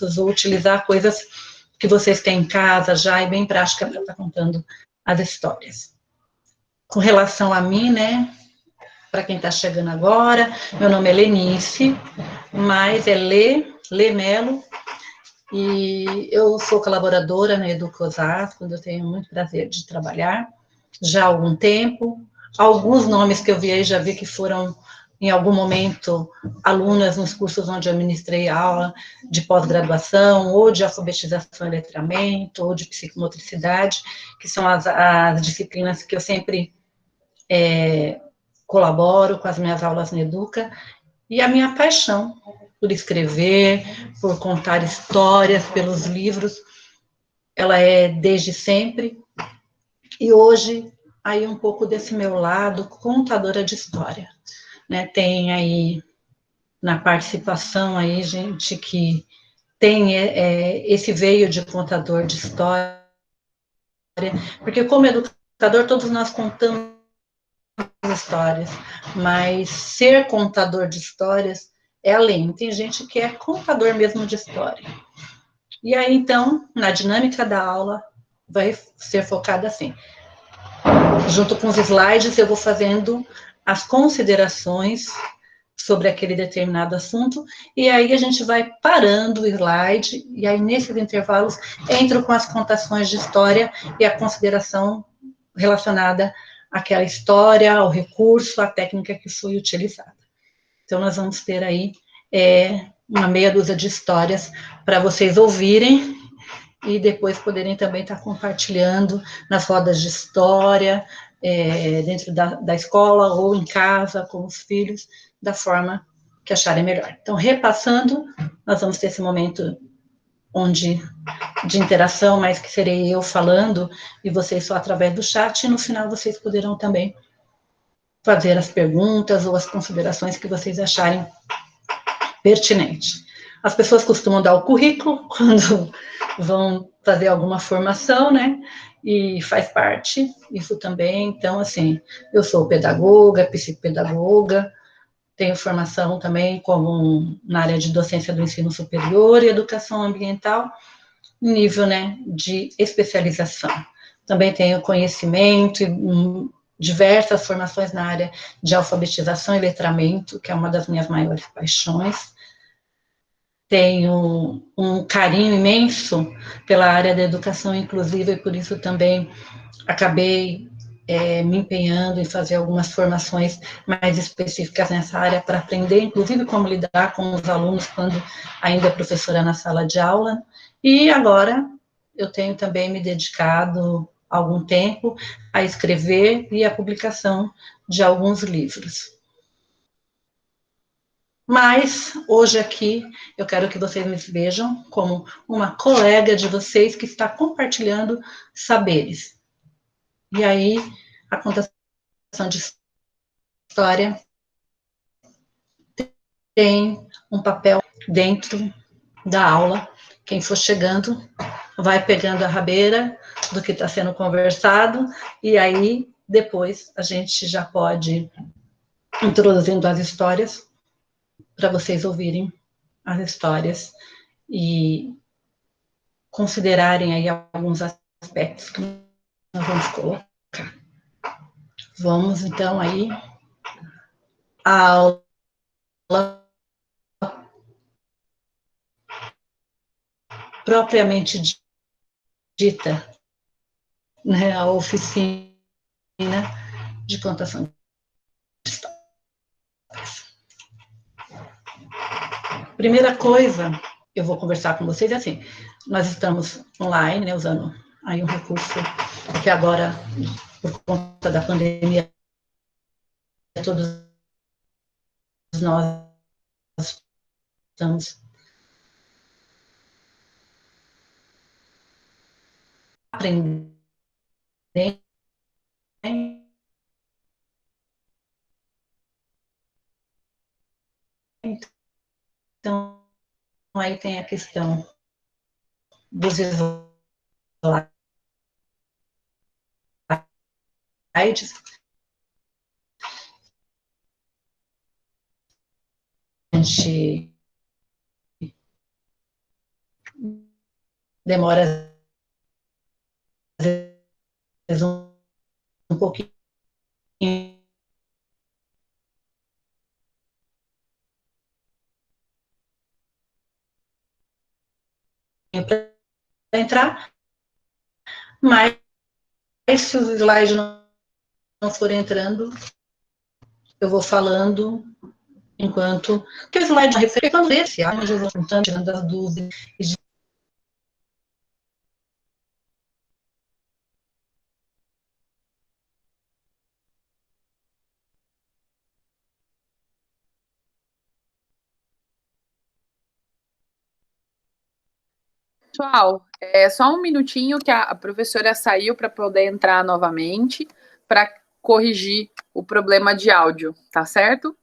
recursos ou utilizar coisas que vocês têm em casa já e bem prática para estar contando as histórias. Com relação a mim, né, para quem está chegando agora, meu nome é Lenice, mas é Lê Melo, e eu sou colaboradora na Educa Osasco, onde eu tenho muito prazer de trabalhar, já há algum tempo. Alguns nomes que eu vi aí, já vi que foram, em algum momento, alunas nos cursos onde eu ministrei aula de pós-graduação, ou de alfabetização e letramento, ou de psicomotricidade, que são as disciplinas que eu sempre colaboro com as minhas aulas na Educa, e a minha paixão por escrever, por contar histórias, pelos livros, ela é desde sempre, e hoje, aí um pouco desse meu lado, contadora de história, né, tem aí, na participação aí, gente que tem esse veio de contador de história, porque como educador, todos nós contamos histórias, mas ser contador de histórias é além, tem gente que é contador mesmo de história. E aí, então, na dinâmica da aula, vai ser focada assim. Junto com os slides, eu vou fazendo as considerações sobre aquele determinado assunto, e aí a gente vai parando o slide, e aí nesses intervalos entro com as contações de história e a consideração relacionada àquela história, ao recurso, à técnica que foi utilizada. Então, nós vamos ter aí uma meia dúzia de histórias para vocês ouvirem e depois poderem também estar compartilhando nas rodas de história, dentro da escola ou em casa, com os filhos, da forma que acharem melhor. Então, repassando, nós vamos ter esse momento de interação, mas que serei eu falando e vocês só através do chat, e no final vocês poderão também fazer as perguntas ou as considerações que vocês acharem pertinente. As pessoas costumam dar o currículo quando vão fazer alguma formação, né? E faz parte, isso também. Então, assim, eu sou pedagoga, psicopedagoga, tenho formação também como na área de docência do ensino superior e educação ambiental, nível, né, de especialização. Também tenho conhecimento e diversas formações na área de alfabetização e letramento, que é uma das minhas maiores paixões. Tenho um carinho imenso pela área da educação inclusiva e por isso também acabei me empenhando em fazer algumas formações mais específicas nessa área para aprender, inclusive, como lidar com os alunos quando ainda é professora na sala de aula. E agora eu tenho também me dedicado algum tempo a escrever e a publicação de alguns livros. Mas, hoje aqui, eu quero que vocês me vejam como uma colega de vocês que está compartilhando saberes. E aí, a contação de história tem um papel dentro da aula. Quem for chegando vai pegando a rabeira do que está sendo conversado, e aí, depois, a gente já pode ir introduzindo as histórias para vocês ouvirem as histórias e considerarem aí alguns aspectos que nós vamos colocar. Vamos, então, aí, à aula propriamente dita, né, a oficina de contação de histórias. Primeira coisa, eu vou conversar com vocês, é assim, nós estamos online, né, usando aí um recurso que agora, por conta da pandemia, todos nós estamos aprendendo. Então, aí tem a questão dos slides. A gente demora às vezes um pouquinho para entrar, mas se os slides não forem entrando, eu vou falando enquanto que o slide de referência, quando esse, onde eu vou juntando, tirando as dúvidas. Pessoal, só um minutinho que a professora saiu para poder entrar novamente para corrigir o problema de áudio, tá certo?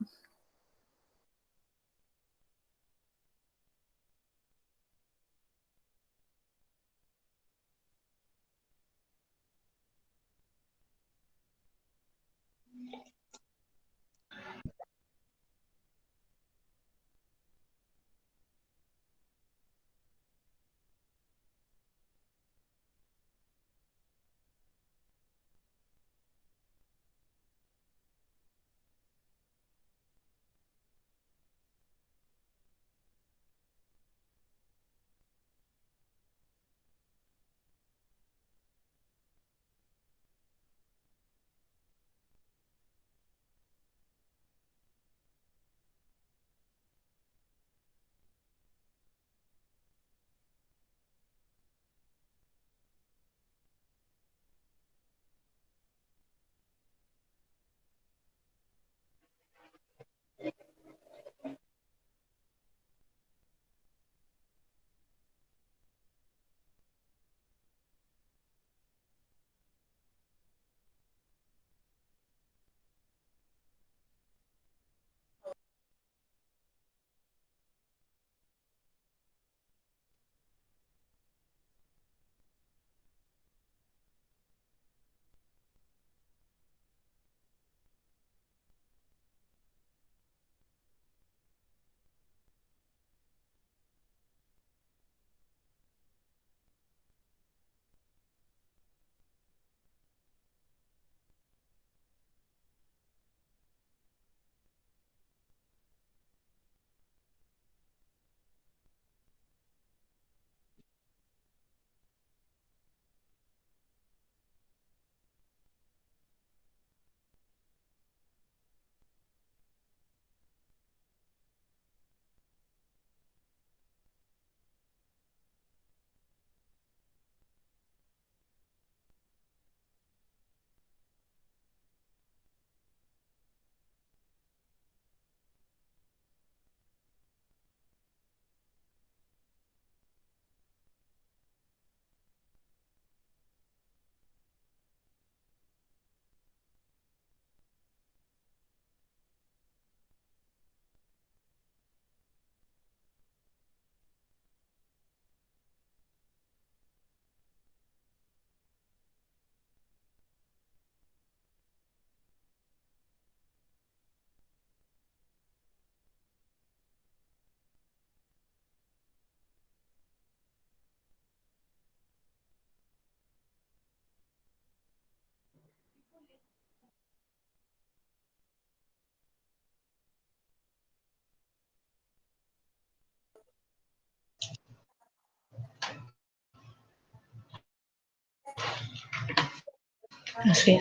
Assim,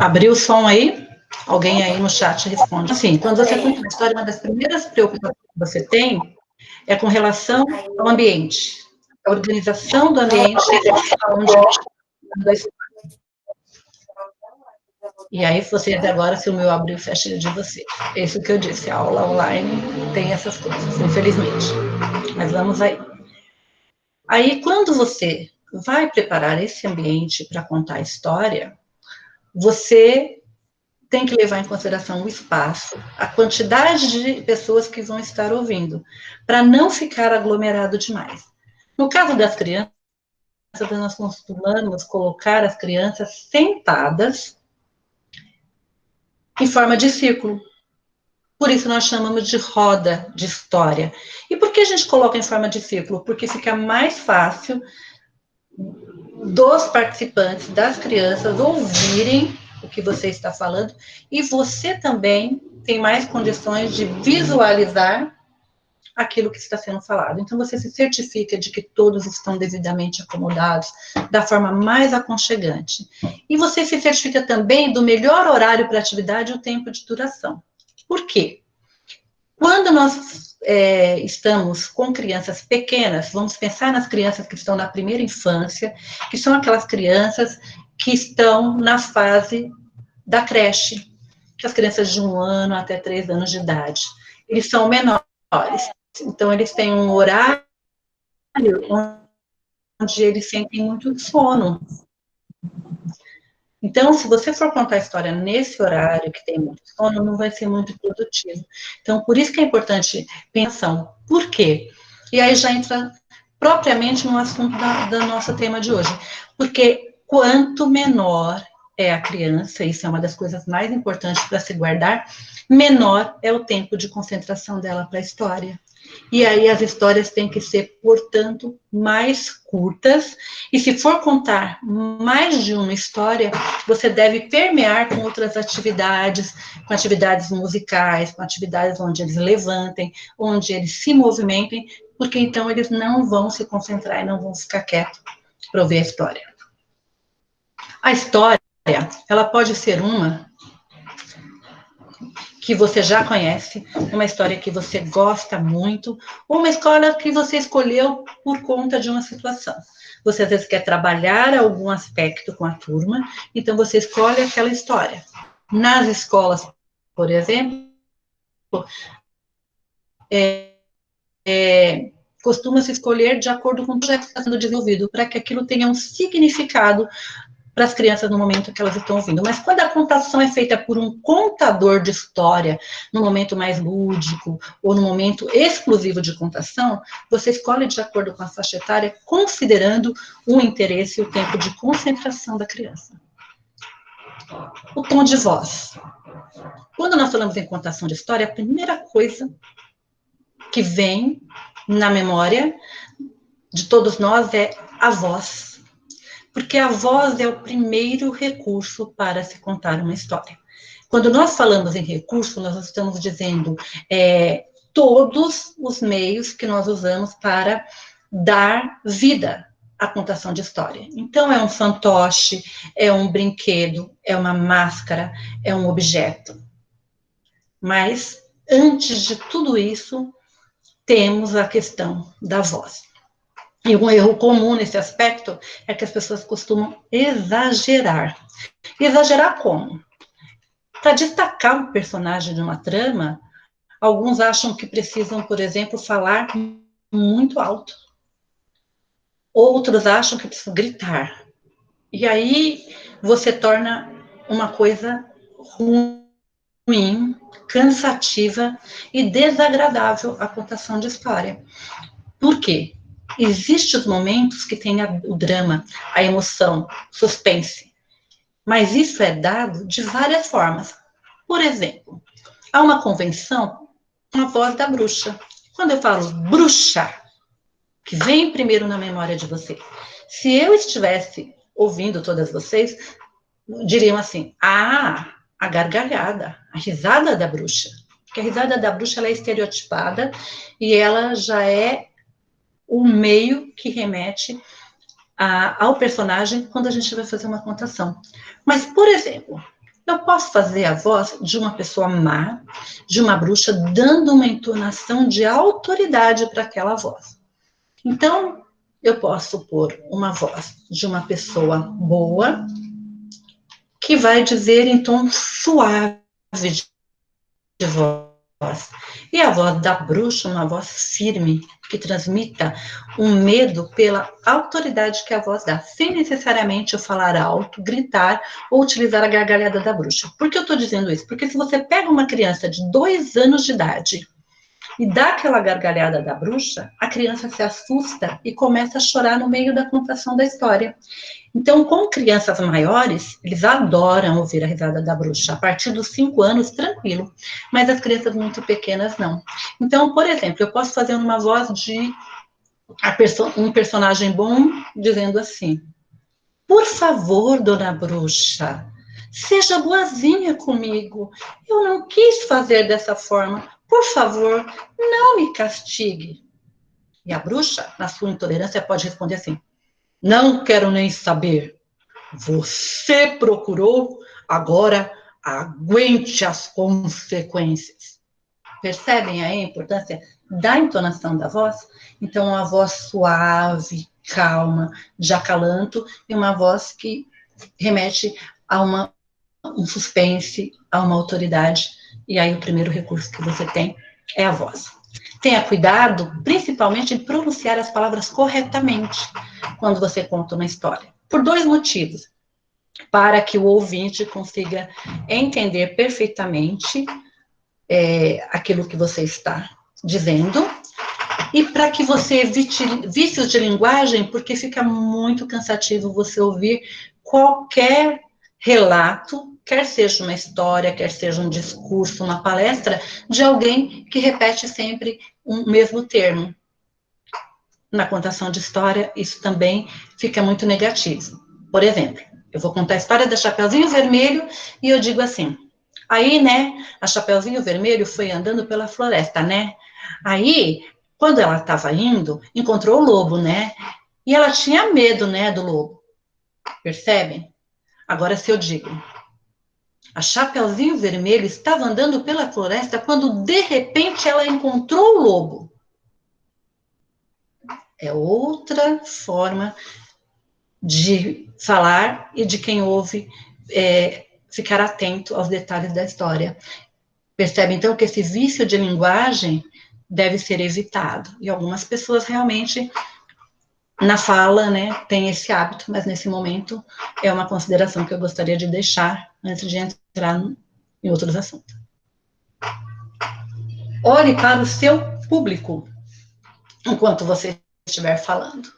abriu o som aí? Alguém aí no chat responde. Assim, quando você conta uma história, uma das primeiras preocupações que você tem é com relação ao ambiente, a organização do ambiente onde e aí você até agora, se o meu abrir, fecha de você. É isso que eu disse, a aula online tem essas coisas, infelizmente. Mas vamos aí. Aí, quando você vai preparar esse ambiente para contar a história, você tem que levar em consideração o espaço, a quantidade de pessoas que vão estar ouvindo, para não ficar aglomerado demais. No caso das crianças, nós costumamos colocar as crianças sentadas em forma de círculo. Por isso nós chamamos de roda de história. E por que a gente coloca em forma de círculo? Porque fica mais fácil dos participantes, das crianças, ouvirem o que você está falando, e você também tem mais condições de visualizar aquilo que está sendo falado. Então, você se certifica de que todos estão devidamente acomodados, da forma mais aconchegante. E você se certifica também do melhor horário para a atividade e o tempo de duração. Por quê? Quando nós estamos com crianças pequenas, vamos pensar nas crianças que estão na primeira infância, que são aquelas crianças que estão na fase da creche, que as crianças de 1 ano até 3 anos de idade. Eles são menores, então eles têm um horário onde eles sentem muito sono. Então, se você for contar a história nesse horário que tem muito sono, não vai ser muito produtivo. Então, por isso que é importante pensar, por quê? E aí já entra propriamente no assunto da nossa tema de hoje. Porque quanto menor é a criança, isso é uma das coisas mais importantes para se guardar, menor é o tempo de concentração dela para a história. E aí as histórias têm que ser, portanto, mais curtas. E se for contar mais de uma história, você deve permear com outras atividades, com atividades musicais, com atividades onde eles levantem, onde eles se movimentem, porque então eles não vão se concentrar e não vão ficar quietos para ouvir a história. A história, ela pode ser uma que você já conhece, uma história que você gosta muito, ou uma história que você escolheu por conta de uma situação. Você às vezes quer trabalhar algum aspecto com a turma, então você escolhe aquela história. Nas escolas, por exemplo, costuma-se escolher de acordo com o projeto que está sendo desenvolvido, para que aquilo tenha um significado para as crianças no momento que elas estão ouvindo. Mas quando a contação é feita por um contador de história, no momento mais lúdico, ou no momento exclusivo de contação, você escolhe de acordo com a faixa etária, considerando o interesse e o tempo de concentração da criança. O tom de voz. Quando nós falamos em contação de história, a primeira coisa que vem na memória de todos nós é a voz. Porque a voz é o primeiro recurso para se contar uma história. Quando nós falamos em recurso, nós estamos dizendo todos os meios que nós usamos para dar vida à contação de história. Então, é um fantoche, é um brinquedo, é uma máscara, é um objeto. Mas, antes de tudo isso, temos a questão da voz. E um erro comum nesse aspecto é que as pessoas costumam exagerar. E exagerar como? Para destacar um personagem de uma trama, alguns acham que precisam, por exemplo, falar muito alto. Outros acham que precisam gritar. E aí você torna uma coisa ruim, cansativa e desagradável a contação de história. Por quê? Existem os momentos que tem o drama, a emoção, suspense. Mas isso é dado de várias formas. Por exemplo, há uma convenção, a voz da bruxa. Quando eu falo bruxa, que vem primeiro na memória de vocês. Se eu estivesse ouvindo todas vocês, diriam assim, a gargalhada, a risada da bruxa. Porque a risada da bruxa ela é estereotipada e ela já é o meio que remete ao personagem quando a gente vai fazer uma contação. Mas, por exemplo, eu posso fazer a voz de uma pessoa má, de uma bruxa, dando uma entonação de autoridade para aquela voz. Então, eu posso pôr uma voz de uma pessoa boa, que vai dizer em tom suave de voz. E a voz da bruxa, uma voz firme, que transmita um medo pela autoridade que a voz dá, sem necessariamente eu falar alto, gritar ou utilizar a gargalhada da bruxa. Por que eu estou dizendo isso? Porque se você pega uma criança de 2 anos de idade, e dá aquela gargalhada da bruxa, a criança se assusta e começa a chorar no meio da contação da história. Então, com crianças maiores, eles adoram ouvir a risada da bruxa. A partir dos 5 anos, tranquilo. Mas as crianças muito pequenas, não. Então, por exemplo, eu posso fazer uma voz de um personagem bom dizendo assim: por favor, dona bruxa, seja boazinha comigo. Eu não quis fazer dessa forma. Por favor, não me castigue. E a bruxa, na sua intolerância, pode responder assim: não quero nem saber. Você procurou, agora aguente as consequências. Percebem aí a importância da entonação da voz? Então, uma voz suave, calma, de acalanto, e uma voz que remete a um suspense, a uma autoridade. E aí o primeiro recurso que você tem é a voz. Tenha cuidado, principalmente, em pronunciar as palavras corretamente quando você conta uma história. Por 2 motivos. Para que o ouvinte consiga entender perfeitamente aquilo que você está dizendo, e para que você evite vícios de linguagem, porque fica muito cansativo você ouvir qualquer relato, quer seja uma história, quer seja um discurso, uma palestra, de alguém que repete sempre um mesmo termo. Na contação de história, isso também fica muito negativo. Por exemplo, eu vou contar a história da Chapeuzinho Vermelho e eu digo assim: aí, né, a Chapeuzinho Vermelho foi andando pela floresta, né? Aí, quando ela estava indo, encontrou o lobo, né? E ela tinha medo, né, do lobo. Percebem? Agora, se eu digo: a Chapeuzinho Vermelho estava andando pela floresta quando, de repente, ela encontrou o lobo. É outra forma de falar e de quem ouve ficar atento aos detalhes da história. Percebe, então, que esse vício de linguagem deve ser evitado. E algumas pessoas realmente, na fala, né, têm esse hábito, mas nesse momento é uma consideração que eu gostaria de deixar antes de entrar em outros assuntos. Olhe para o seu público enquanto você estiver falando.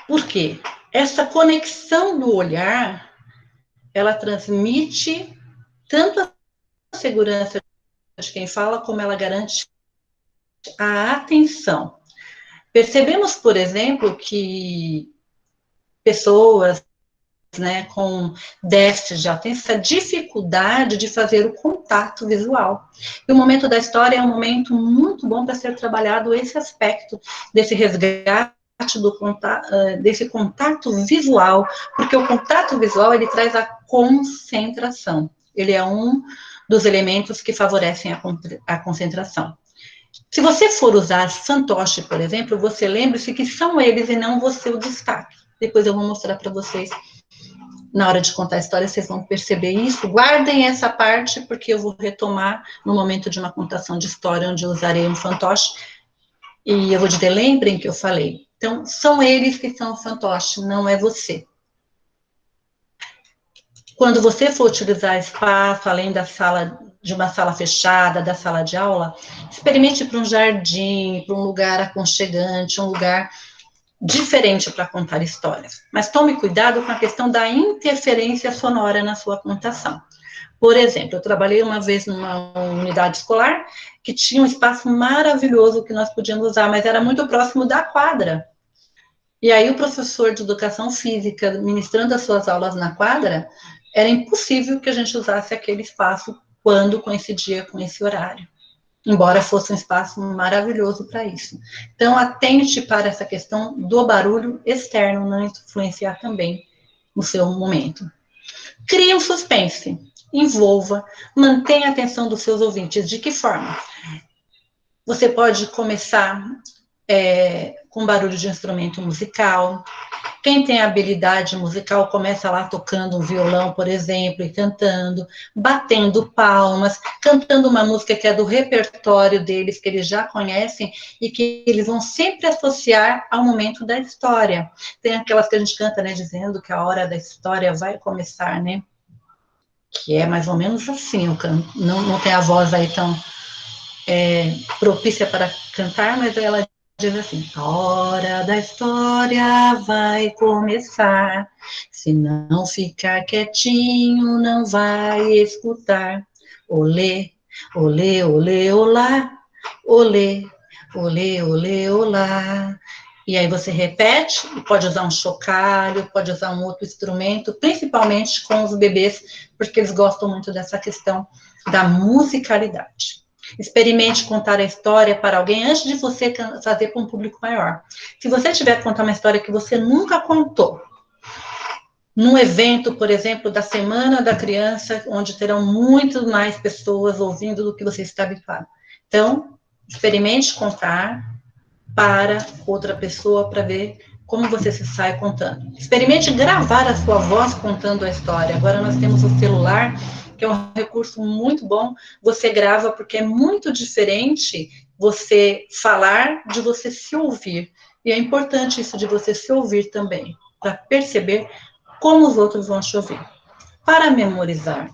Por quê? Essa conexão do olhar, ela transmite tanto a segurança de quem fala, como ela garante a atenção. Percebemos, por exemplo, que pessoas, né, com déficit de atenção, essa dificuldade de fazer o contato visual. E o momento da história é um momento muito bom para ser trabalhado esse aspecto desse resgate desse contato visual, porque o contato visual, ele traz a concentração. Ele é um dos elementos que favorecem a concentração. Se você for usar fantoche, por exemplo, você lembre-se que são eles e não você o destaque. Depois eu vou mostrar para vocês, na hora de contar a história, vocês vão perceber isso. Guardem essa parte, porque eu vou retomar no momento de uma contação de história, onde eu usarei um fantoche, e eu vou dizer, lembrem que eu falei. Então, são eles que são o fantoche, não é você. Quando você for utilizar espaço, além de uma sala fechada, da sala de aula, experimente para um jardim, para um lugar aconchegante, um lugar diferente para contar histórias. Mas tome cuidado com a questão da interferência sonora na sua contação. Por exemplo, eu trabalhei uma vez numa unidade escolar que tinha um espaço maravilhoso que nós podíamos usar, mas era muito próximo da quadra. E aí o professor de educação física, ministrando as suas aulas na quadra, era impossível que a gente usasse aquele espaço quando coincidia com esse horário, embora fosse um espaço maravilhoso para isso. Então, atente para essa questão do barulho externo não influenciar também no seu momento. Crie um suspense, envolva, mantenha a atenção dos seus ouvintes. De que forma? Você pode começar com barulho de instrumento musical. Quem tem habilidade musical começa lá tocando um violão, por exemplo, e cantando, batendo palmas, cantando uma música que é do repertório deles, que eles já conhecem e que eles vão sempre associar ao momento da história. Tem aquelas que a gente canta, né, dizendo que a hora da história vai começar, né? Que é mais ou menos assim, eu canto. Não tem a voz aí propícia para cantar, mas ela diz assim: a hora da história vai começar. Se não ficar quietinho, não vai escutar. Olê, olê, olê, olá. Olê, olê, olê, olá. E aí você repete, pode usar um chocalho, pode usar um outro instrumento, principalmente com os bebês, porque eles gostam muito dessa questão da musicalidade. Experimente contar a história para alguém antes de você fazer para um público maior. Se você tiver que contar uma história que você nunca contou, num evento, por exemplo, da Semana da Criança, onde terão muito mais pessoas ouvindo do que você está habituado. Então, experimente contar para outra pessoa para ver como você se sai contando. Experimente gravar a sua voz contando a história. Agora nós temos o celular, que é um recurso muito bom. Você grava porque é muito diferente você falar de você se ouvir. E é importante isso de você se ouvir também, para perceber como os outros vão te ouvir. Para memorizar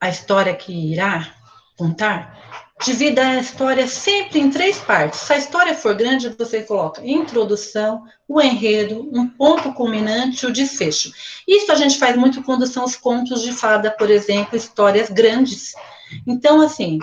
a história que irá contar, divida a história sempre em 3 partes. Se a história for grande, você coloca introdução, o enredo, um ponto culminante e o desfecho. Isso a gente faz muito quando são os contos de fada, por exemplo, histórias grandes. Então, assim,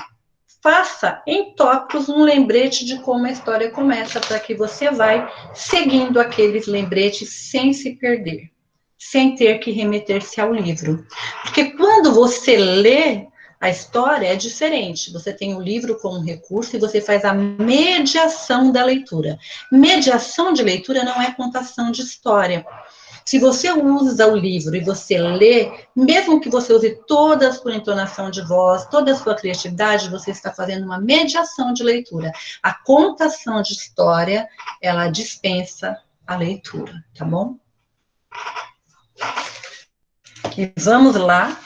faça em tópicos um lembrete de como a história começa, para que você vai seguindo aqueles lembretes sem se perder, sem ter que remeter-se ao livro. Porque quando você lê a história, é diferente. Você tem o livro como recurso e você faz a mediação da leitura. Mediação de leitura não é contação de história. Se você usa o livro e você lê, mesmo que você use toda a sua entonação de voz, toda a sua criatividade, você está fazendo uma mediação de leitura. A contação de história, ela dispensa a leitura, tá bom? E vamos lá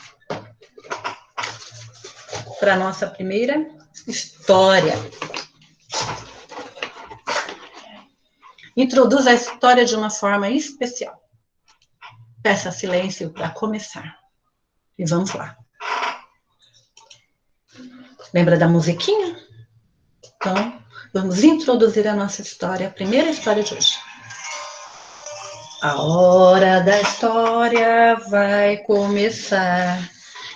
para a nossa primeira história. Introduz a história de uma forma especial. Peça silêncio para começar. E vamos lá. Lembra da musiquinha? Então, vamos introduzir a nossa história, a primeira história de hoje. A hora da história vai começar.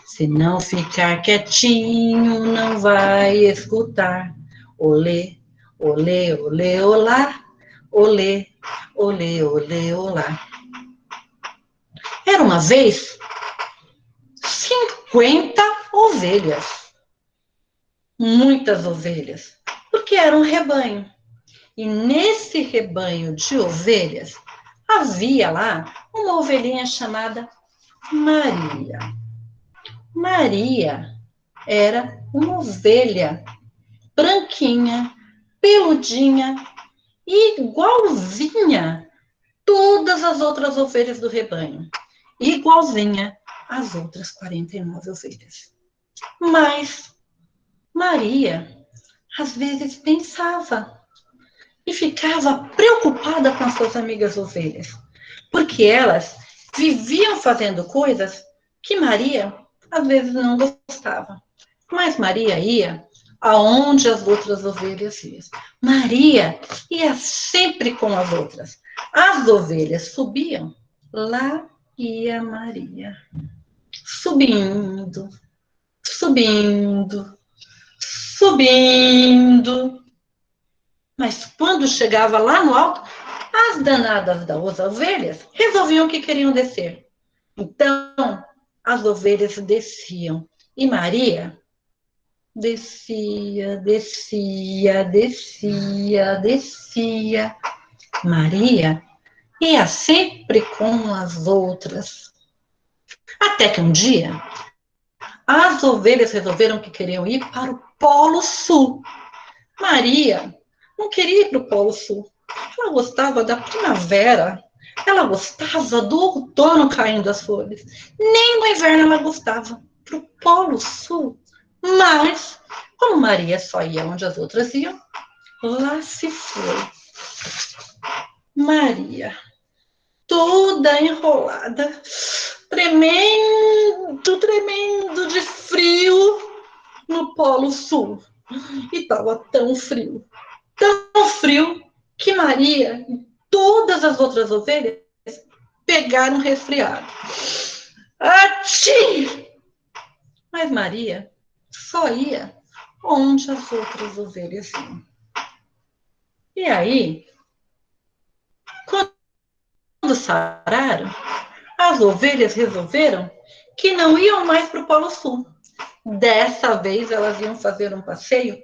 Se não ficar quietinho, não vai escutar. Olê, olê, olê, olá. Olê, olê, olê, olá. Era uma vez 50 ovelhas. Muitas ovelhas, porque era um rebanho. E nesse rebanho de ovelhas, havia lá uma ovelhinha chamada Maria. Maria era uma ovelha branquinha, peludinha, igualzinha todas as outras ovelhas do rebanho, igualzinha às outras 49 ovelhas. Mas Maria, às vezes, pensava e ficava preocupada com as suas amigas ovelhas, porque elas viviam fazendo coisas que Maria, às vezes, não gostava. Mas Maria ia aonde as outras ovelhas iam. Maria ia sempre com as outras. As ovelhas subiam, lá ia Maria. Subindo, subindo, subindo. Mas quando chegava lá no alto, as danadas das ovelhas resolviam que queriam descer. Então, as ovelhas desciam. E Maria descia, descia, descia, descia. Maria ia sempre com as outras. Até que um dia, as ovelhas resolveram que queriam ir para o Polo Sul. Maria não queria ir para o Polo Sul. Ela gostava da primavera. Ela gostava do outono caindo as folhas. Nem no inverno ela gostava. Para o Polo Sul. Mas, como Maria só ia onde as outras iam, lá se foi. Maria, toda enrolada, tremendo, tremendo de frio, no Polo Sul. E estava tão frio, que Maria e todas as outras ovelhas pegaram resfriado. Ati! Mas Maria só ia onde as outras ovelhas iam. E aí, quando sararam, as ovelhas resolveram que não iam mais para o Polo Sul. Dessa vez, elas iam fazer um passeio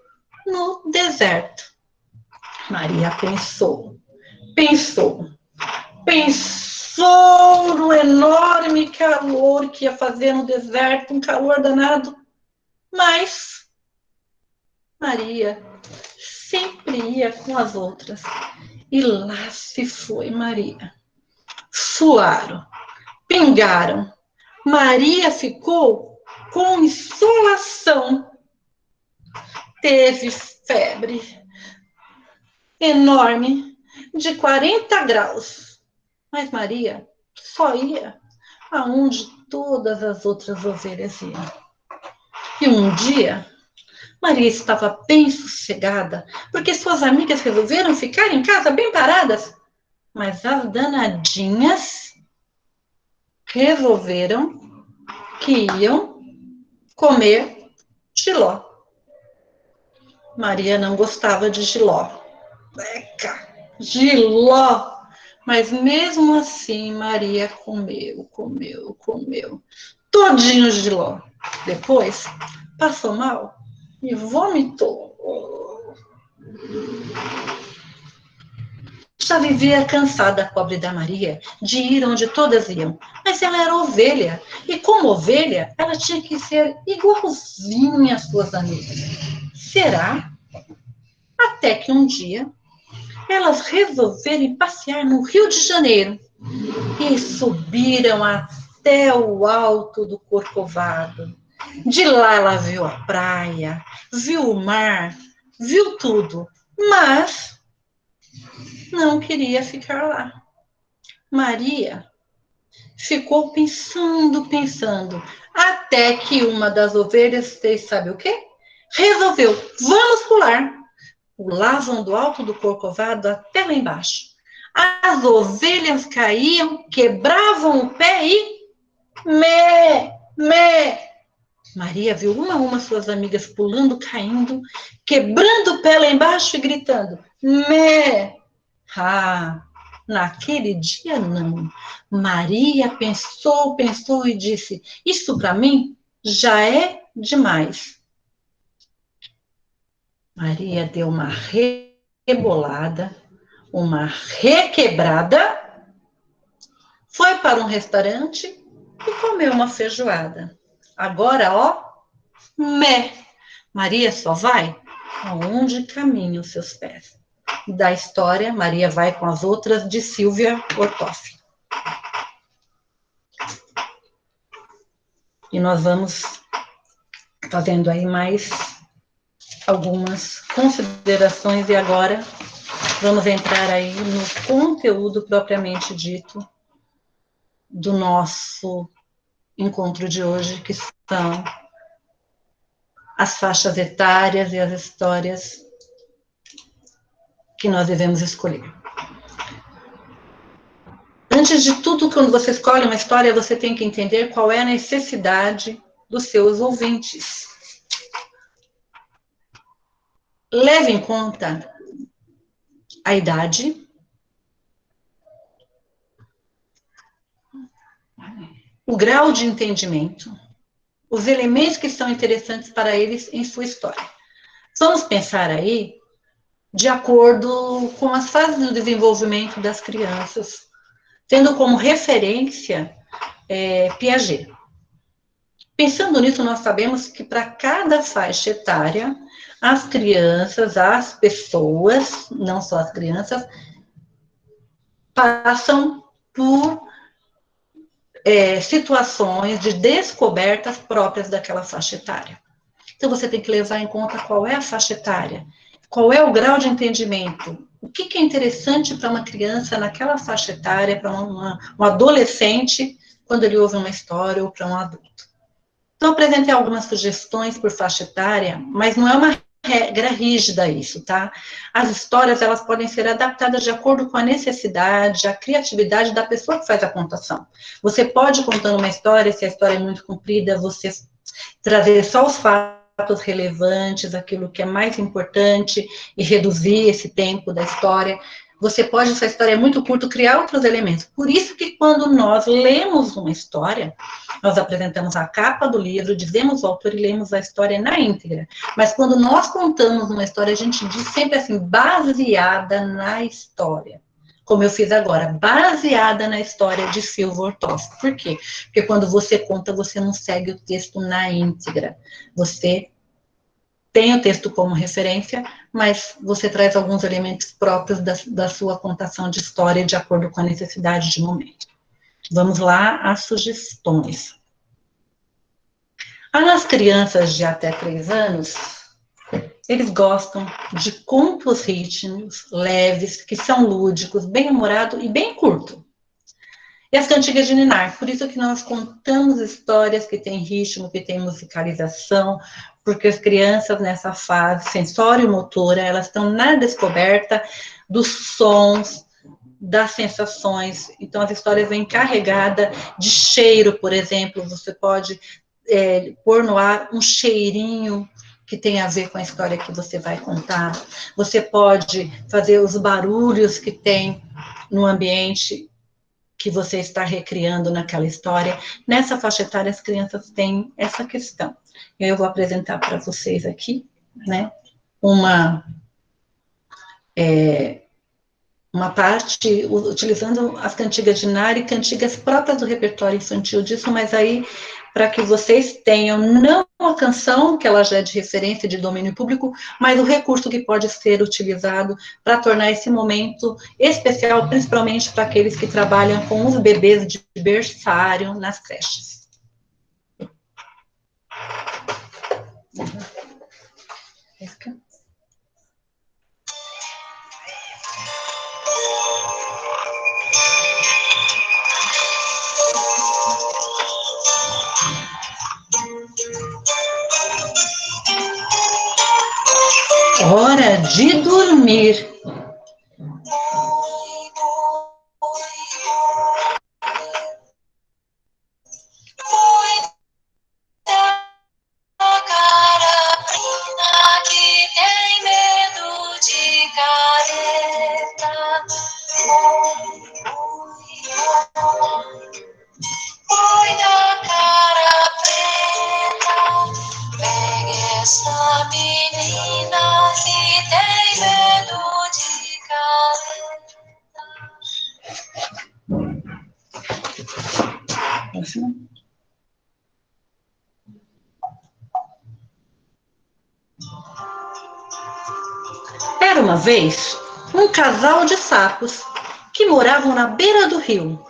no deserto. Maria pensou no enorme calor que ia fazer no deserto, um calor danado. Mas Maria sempre ia com as outras. E lá se foi Maria. Suaram, pingaram. Maria ficou com insolação. Teve febre enorme de 40 graus. Mas Maria só ia aonde todas as outras ovelhas iam. E um dia, Maria estava bem sossegada, porque suas amigas resolveram ficar em casa bem paradas. Mas as danadinhas resolveram que iam comer jiló. Maria não gostava de jiló. Eca, jiló! Mas mesmo assim, Maria comeu. Todinho jiló. Depois, passou mal e vomitou. Já vivia cansada a pobre da Maria de ir onde todas iam, mas ela era ovelha, e como ovelha, ela tinha que ser igualzinha às suas amigas. Será? Até que um dia, elas resolveram passear no Rio de Janeiro e subiram até o alto do Corcovado. De lá ela viu a praia, viu o mar, viu tudo, mas não queria ficar lá. Maria ficou pensando, até que uma das ovelhas fez, sabe o quê? Resolveu, vamos pular. Pulavam do alto do Corcovado até lá embaixo. As ovelhas caíam, quebravam o pé e... Mé! Maria viu uma a uma suas amigas pulando, caindo, quebrando o pé lá embaixo e gritando, mé! Ah, naquele dia não. Maria pensou e disse, isso para mim já é demais. Maria deu uma rebolada, uma requebrada, foi para um restaurante e comeu uma feijoada. Agora, ó, mé! Maria só vai aonde caminham os seus pés. Da história, Maria vai com as outras, de Silvia Ortoff. E nós vamos fazendo aí mais algumas considerações e agora vamos entrar aí no conteúdo propriamente dito do nosso encontro de hoje, que são as faixas etárias e as histórias que nós devemos escolher. Antes de tudo, quando você escolhe uma história, você tem que entender qual é a necessidade dos seus ouvintes. Leve em conta a idade, o grau de entendimento, os elementos que são interessantes para eles em sua história. Vamos pensar aí de acordo com as fases do desenvolvimento das crianças, tendo como referência Piaget. Pensando nisso, nós sabemos que para cada faixa etária, as crianças, as pessoas, não só as crianças, passam por situações de descobertas próprias daquela faixa etária. Então, você tem que levar em conta qual é a faixa etária, qual é o grau de entendimento, o que é interessante para uma criança naquela faixa etária, para um adolescente, quando ele ouve uma história, ou para um adulto. Então, apresentei algumas sugestões por faixa etária, mas não é uma regra rígida isso, tá? As histórias, elas podem ser adaptadas de acordo com a necessidade, a criatividade da pessoa que faz a contação. Você pode, contando uma história, se a história é muito comprida, você trazer só os fatos relevantes, aquilo que é mais importante, e reduzir esse tempo da história. Você pode, se a história é muito curta, criar outros elementos. Por isso que quando nós lemos uma história, nós apresentamos a capa do livro, dizemos o autor e lemos a história na íntegra. Mas quando nós contamos uma história, a gente diz sempre assim, baseada na história. Como eu fiz agora, baseada na história de Silva Ortoff. Por quê? Porque quando você conta, você não segue o texto na íntegra. Você tem o texto como referência, mas você traz alguns elementos próprios da sua contação de história de acordo com a necessidade de momento. Vamos lá às sugestões. As crianças de até 3 anos, eles gostam de contos rítmicos, leves, que são lúdicos, bem-humorados e bem curto. E as cantigas de ninar, por isso que nós contamos histórias que têm ritmo, que têm musicalização, porque as crianças nessa fase sensório-motora, elas estão na descoberta dos sons, das sensações. Então, as histórias vêm carregadas de cheiro, por exemplo, você pode pôr no ar um cheirinho que tem a ver com a história que você vai contar. Você pode fazer os barulhos que tem no ambiente que você está recriando naquela história. Nessa faixa etária, as crianças têm essa questão. Eu vou apresentar para vocês aqui, né, uma parte, utilizando as cantigas de ninar e cantigas próprias do repertório infantil disso, mas aí, para que vocês tenham, não a canção, que ela já é de referência, de domínio público, mas o recurso que pode ser utilizado para tornar esse momento especial, principalmente para aqueles que trabalham com os bebês de berçário nas creches. Hora de dormir. Essa menina que tem medo de careta. Era uma vez um casal de sapos que moravam na beira do rio.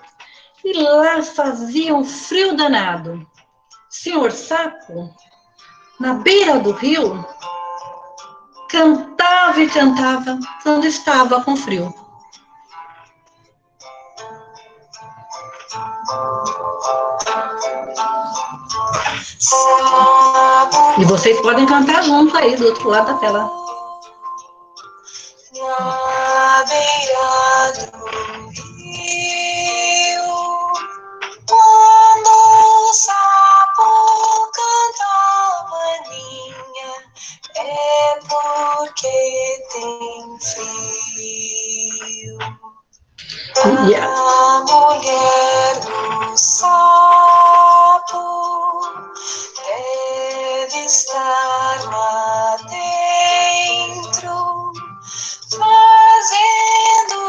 E lá fazia um frio danado. Senhor Sapo, na beira do rio, cantava e cantava quando estava com frio. E vocês podem cantar junto aí, do outro lado da tela. Na beira do rio, quando o sapo canta maninha, é porque tem frio. A mulher do sapo deve estar lá dentro, fazendo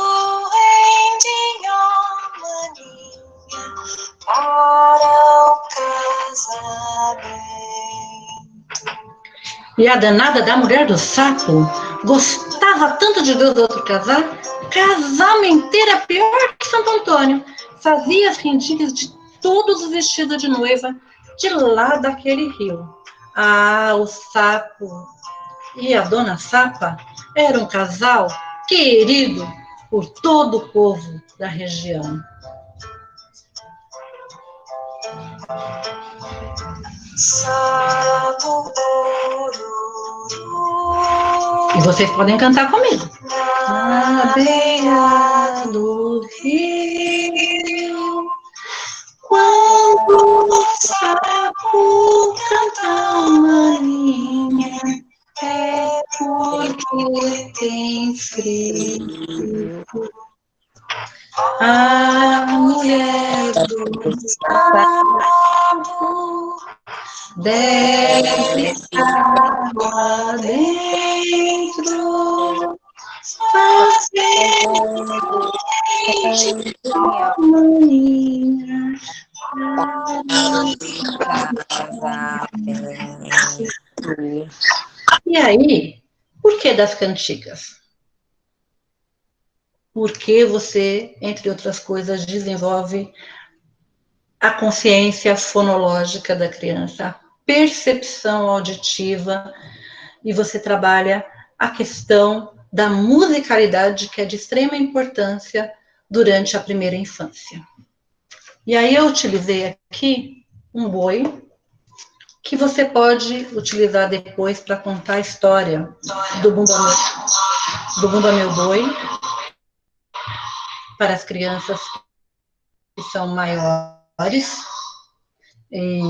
rendinha maninha para o casamento. E a danada da mulher do sapo gostava tanto de ver os outros casar, casamenteira pior que Santo Antônio. Fazia as rendinhas de todos os vestidos de noiva de lá daquele rio. Ah, o sapo e a dona Sapa eram um casal querido por todo o povo da região. sapo E vocês podem cantar comigo. na beira do rio, quando o sapo canta uma linha, é porque tem frio. A mulher do sapo deve estar lá dentro, fazendo companhia. E aí, por que das cantigas? Porque você, entre outras coisas, desenvolve a consciência fonológica da criança, a percepção auditiva, e você trabalha a questão da musicalidade, que é de extrema importância durante a primeira infância. E aí eu utilizei aqui um boi, que você pode utilizar depois para contar a história do Bumba Meu Boi, para as crianças que são maiores, e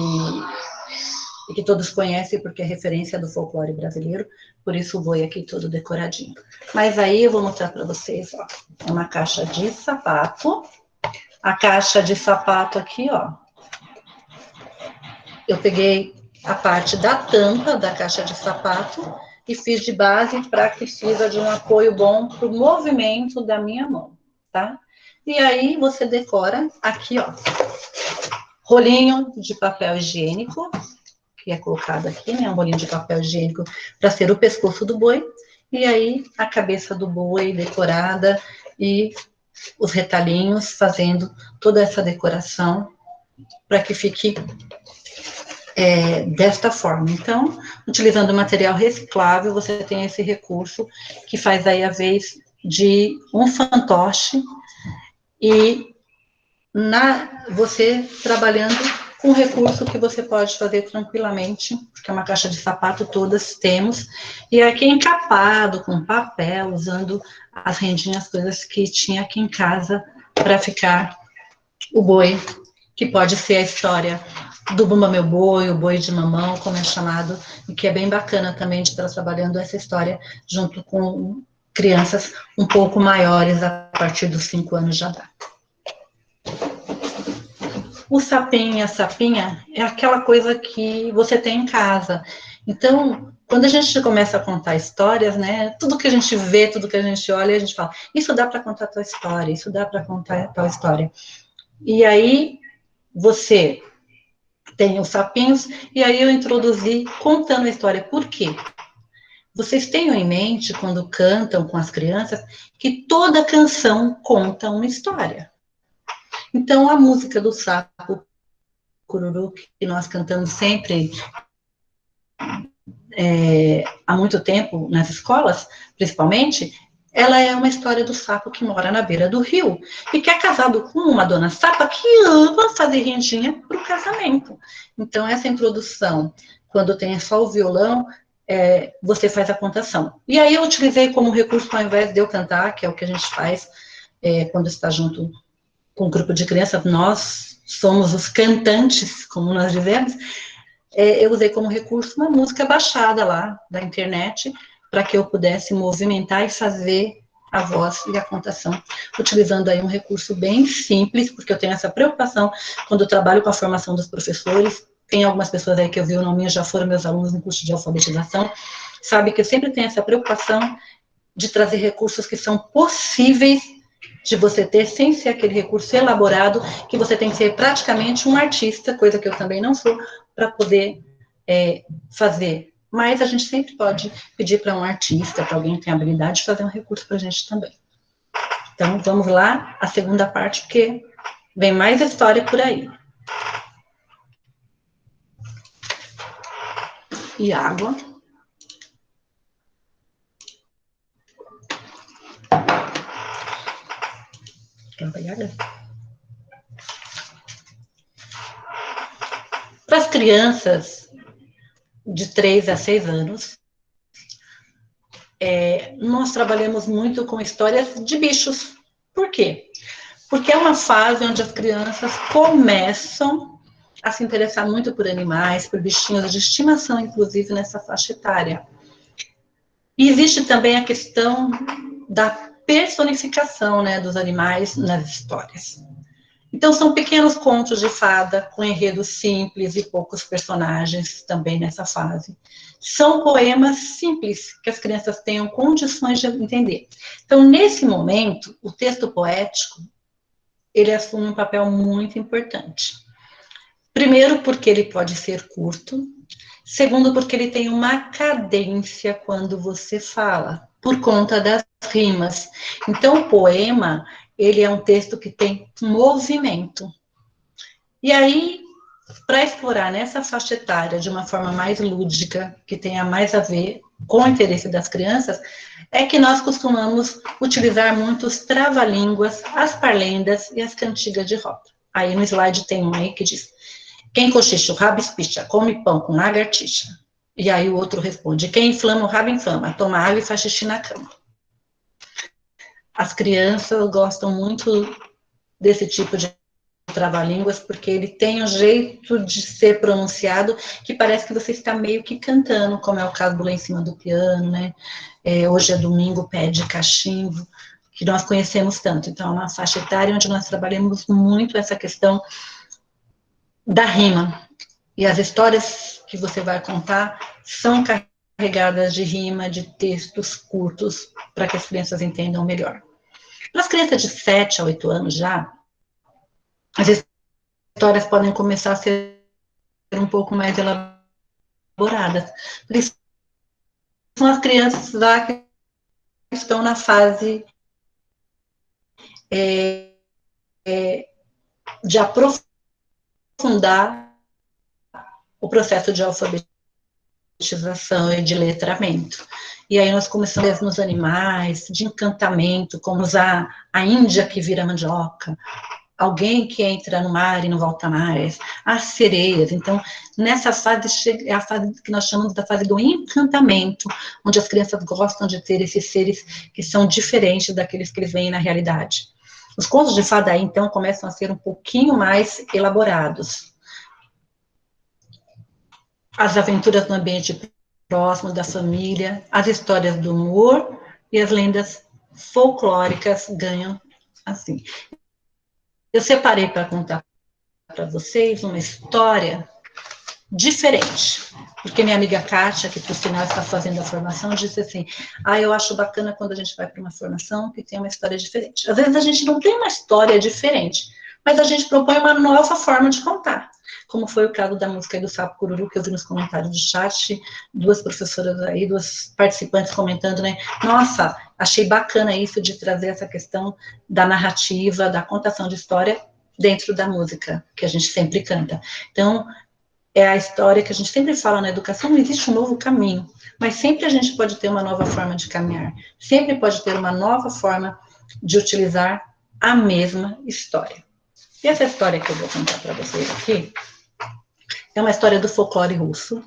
que todos conhecem porque é referência do folclore brasileiro, por isso o boi aqui todo decoradinho. Mas aí eu vou mostrar para vocês, ó, é uma caixa de sapato. A caixa de sapato aqui, ó, eu peguei a parte da tampa da caixa de sapato e fiz de base para que sirva de um apoio bom para o movimento da minha mão, tá? E aí você decora aqui, ó, rolinho de papel higiênico, que é colocado aqui, né, um rolinho de papel higiênico para ser o pescoço do boi, e aí a cabeça do boi decorada e os retalhinhos fazendo toda essa decoração para que fique desta forma. Então, utilizando material reciclável, você tem esse recurso que faz aí a vez de um fantoche e você trabalhando com recurso que você pode fazer tranquilamente, porque é uma caixa de sapato, todas temos, e aqui encapado com papel, usando as rendinhas, coisas que tinha aqui em casa para ficar o boi, que pode ser a história do Bumba Meu Boi, o boi de mamão, como é chamado, e que é bem bacana também de estar trabalhando essa história junto com crianças um pouco maiores, a partir dos 5 anos de idade. O sapinho e a sapinha é aquela coisa que você tem em casa. Então, quando a gente começa a contar histórias, né, tudo que a gente vê, tudo que a gente olha, a gente fala, isso dá para contar a tua história, isso dá para contar a tua história. E aí, você tem os sapinhos, e aí eu introduzi contando a história. Por quê? Vocês tenham em mente, quando cantam com as crianças, que toda canção conta uma história. Então, a música do sapo cururu, que nós cantamos sempre há muito tempo nas escolas, principalmente, ela é uma história do sapo que mora na beira do rio e que é casado com uma dona sapa que ama fazer rendinha para o casamento. Então, essa introdução, quando tem só o violão, você faz a contação. E aí eu utilizei como recurso, ao invés de eu cantar, que é o que a gente faz quando está junto com um grupo de crianças, nós somos os cantantes, como nós dizemos, eu usei como recurso uma música baixada lá da internet, para que eu pudesse movimentar e fazer a voz e a contação, utilizando aí um recurso bem simples, porque eu tenho essa preocupação quando eu trabalho com a formação dos professores. Tem algumas pessoas aí que eu vi o nome, já foram meus alunos no curso de alfabetização, sabe que eu sempre tenho essa preocupação de trazer recursos que são possíveis de você ter, sem ser aquele recurso elaborado, que você tem que ser praticamente um artista, coisa que eu também não sou, para poder fazer. Mas a gente sempre pode pedir para um artista, para alguém que tem habilidade, fazer um recurso para a gente também. Então, vamos lá, a segunda parte, porque vem mais história por aí. E água. Quer pegar? Para as crianças de 3 a 6 anos, nós trabalhamos muito com histórias de bichos. Por quê? Porque é uma fase onde as crianças começam a se interessar muito por animais, por bichinhos de estimação, inclusive nessa faixa etária. E existe também a questão da personificação, né, dos animais nas histórias. Então, são pequenos contos de fada, com enredos simples e poucos personagens também nessa fase. São poemas simples, que as crianças tenham condições de entender. Então, nesse momento, o texto poético, ele assume um papel muito importante. Primeiro, porque ele pode ser curto. Segundo, porque ele tem uma cadência quando você fala, por conta das rimas. Então, o poema, ele é um texto que tem movimento. E aí, para explorar nessa faixa etária de uma forma mais lúdica, que tenha mais a ver com o interesse das crianças, é que nós costumamos utilizar muito os trava-línguas, as parlendas e as cantigas de roda. Aí no slide tem um aí que diz: quem cochicha o rabo espicha, come pão com lagartixa. E aí o outro responde: quem inflama o rabo inflama, toma água e faz xixi na cama. As crianças gostam muito desse tipo de trava-línguas, porque ele tem um jeito de ser pronunciado que parece que você está meio que cantando, como é o caso do Lá em Cima do Piano, né? Hoje é domingo, pé de cachimbo, que nós conhecemos tanto. Então, é uma faixa etária onde nós trabalhamos muito essa questão da rima. E as histórias que você vai contar são carregadas de rima, de textos curtos, para que as crianças entendam melhor. Para as crianças de 7 a 8 anos já, as histórias podem começar a ser um pouco mais elaboradas. Por isso, são as crianças lá que estão na fase de aprofundar o processo de alfabetização e de letramento. E aí nós começamos nos animais, de encantamento, como usar a Índia que vira mandioca, alguém que entra no mar e não volta mais, as sereias. Então, nessa fase, é a fase que nós chamamos da fase do encantamento, onde as crianças gostam de ter esses seres que são diferentes daqueles que eles veem na realidade. Os contos de fada aí, então, começam a ser um pouquinho mais elaborados. As aventuras no ambiente próximo da família, as histórias do humor e as lendas folclóricas ganham assim. Eu separei para contar para vocês uma história diferente, porque minha amiga Kátia, que por sinal está fazendo a formação, disse assim: eu acho bacana quando a gente vai para uma formação que tem uma história diferente. Às vezes a gente não tem uma história diferente, mas a gente propõe uma nova forma de contar, como foi o caso da música do Sapo Cururu, que eu vi nos comentários do chat, duas professoras aí, duas participantes comentando, né? Nossa, achei bacana isso de trazer essa questão da narrativa, da contação de história dentro da música, que a gente sempre canta. Então, é a história que a gente sempre fala na educação, não existe um novo caminho, mas sempre a gente pode ter uma nova forma de caminhar, sempre pode ter uma nova forma de utilizar a mesma história. E essa história que eu vou contar para vocês aqui é uma história do folclore russo,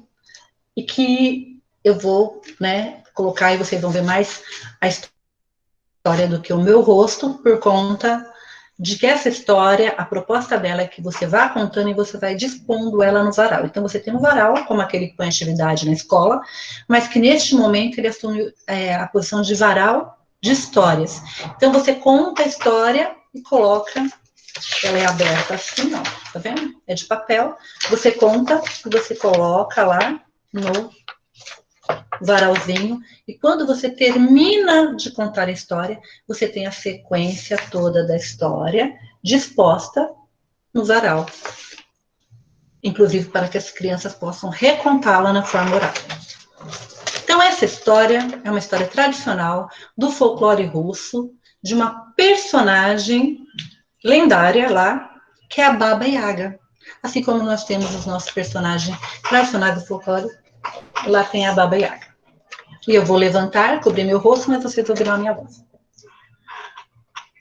e que eu vou, né, colocar, e vocês vão ver mais a história do que o meu rosto, por conta de que essa história, a proposta dela é que você vá contando e você vai dispondo ela no varal. Então, você tem um varal, como aquele que põe atividade na escola, mas que neste momento ele assume a posição de varal de histórias. Então, você conta a história e coloca, ela é aberta assim, ó, tá vendo? É de papel, você conta e você coloca lá no varalzinho, e quando você termina de contar a história, você tem a sequência toda da história disposta no varal, inclusive para que as crianças possam recontá-la na forma oral. Então, essa história é uma história tradicional do folclore russo, de uma personagem lendária lá, que é a Baba Yaga. Assim como nós temos os nossos personagens tradicionais do folclore, lá tem a Baba Yaga. E eu vou levantar, cobrir meu rosto, mas vocês ouvirão a minha voz.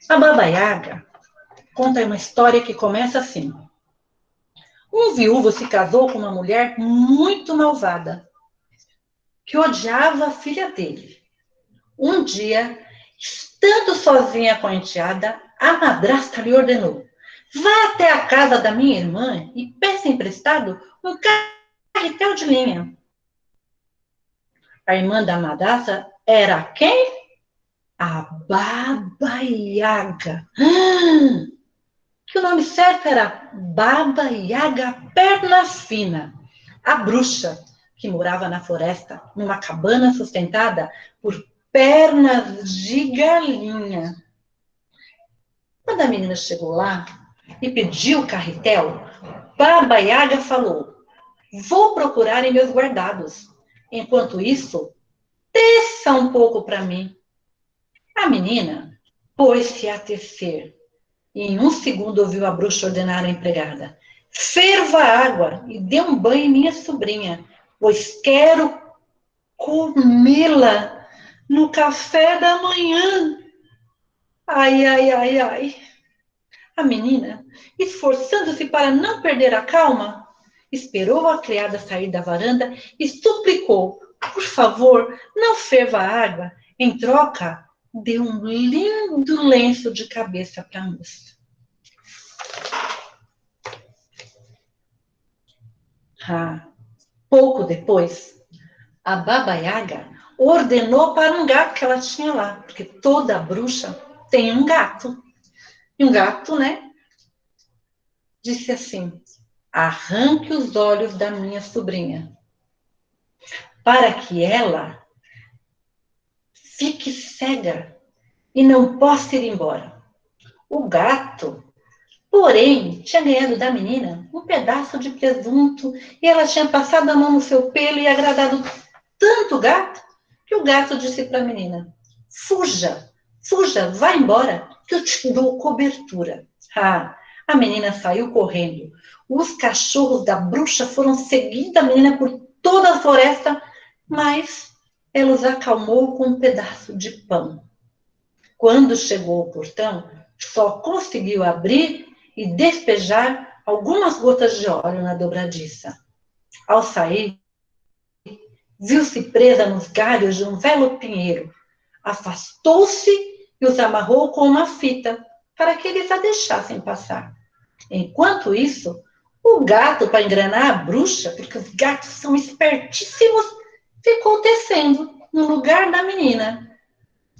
A Baba Yaga conta uma história que começa assim: Um viúvo se casou com uma mulher muito malvada, que odiava a filha dele. Um dia, estando sozinha com a enteada, a madrasta lhe ordenou: vá até a casa da minha irmã e peça emprestado um carretel de linha. A irmã da madrasta era quem? A Baba Yaga. Que o nome certo era Baba Yaga Perna Fina, a bruxa que morava na floresta, numa cabana sustentada por pernas de galinha. Quando a menina chegou lá e pediu o carretel, Baba Yaga falou: vou procurar em meus guardados. Enquanto isso, desça um pouco para mim. A menina pôs-se a tecer e em um segundo ouviu a bruxa ordenar à empregada: ferva a água e dê um banho em minha sobrinha, pois quero comê-la no café da manhã. Ai, ai, ai, ai. A menina, esforçando-se para não perder a calma, esperou a criada sair da varanda e suplicou: por favor, não ferva a água. Em troca, dê um lindo lenço de cabeça para a moça. Pouco depois, a Baba Yaga ordenou para um gato que ela tinha lá, porque toda bruxa tem um gato. E um gato, né, disse assim: arranque os olhos da minha sobrinha, para que ela fique cega e não possa ir embora. O gato, porém, tinha ganhado da menina um pedaço de presunto e ela tinha passado a mão no seu pelo e agradado tanto o gato que o gato disse para a menina: fuja, fuja, vá embora, que eu te dou cobertura. A menina saiu correndo. Os cachorros da bruxa foram seguindo a menina por toda a floresta, mas ela os acalmou com um pedaço de pão. Quando chegou ao portão, só conseguiu abrir e despejar algumas gotas de óleo na dobradiça. Ao sair, viu-se presa nos galhos de um velho pinheiro. Afastou-se e os amarrou com uma fita para que eles a deixassem passar. Enquanto isso, o gato, para enganar a bruxa, porque os gatos são espertíssimos, ficou tecendo no lugar da menina.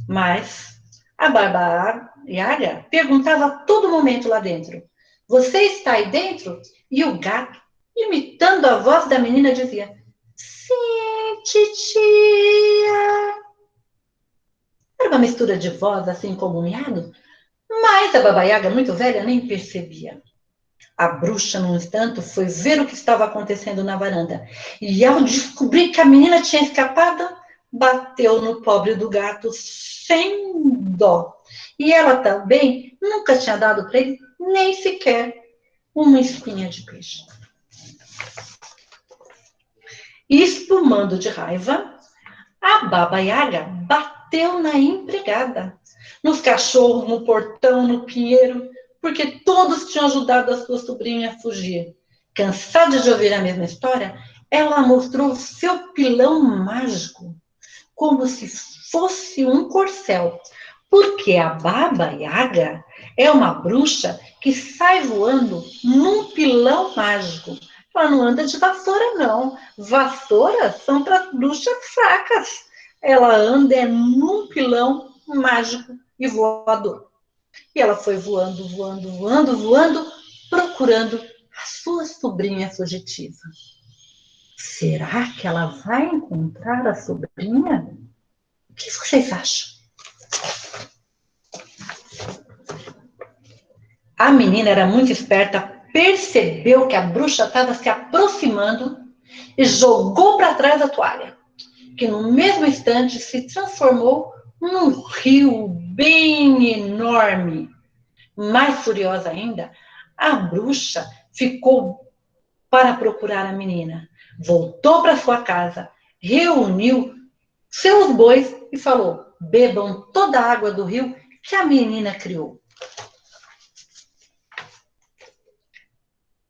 Mas a Baba Yaga perguntava a todo momento lá dentro: você está aí dentro? E o gato, imitando a voz da menina, dizia: sim, titia. Era uma mistura de voz, assim como um miado, mas a Baba Yaga, muito velha, nem percebia. A bruxa, no entanto, foi ver o que estava acontecendo na varanda. E ao descobrir que a menina tinha escapado, bateu no pobre do gato sem dó. E ela também nunca tinha dado para ele nem sequer uma espinha de peixe. E espumando de raiva, a Baba Yaga bateu na empregada, nos cachorros, no portão, no pinheiro, porque todos tinham ajudado a sua sobrinha a fugir. Cansada de ouvir a mesma história, ela mostrou seu pilão mágico, como se fosse um corcel, porque a Baba Yaga é uma bruxa que sai voando num pilão mágico. Ela não anda de vassoura, não. Vassouras são para bruxas fracas. Ela anda num pilão mágico e voador. E ela foi voando, voando, voando, voando, procurando a sua sobrinha fugitiva. Será que ela vai encontrar a sobrinha? O que vocês acham? A menina era muito esperta, percebeu que a bruxa estava se aproximando e jogou para trás a toalha, que no mesmo instante se transformou num rio bem enorme. Mais furiosa ainda, a bruxa ficou para procurar a menina. Voltou para sua casa, reuniu seus bois e falou: bebam toda a água do rio que a menina criou.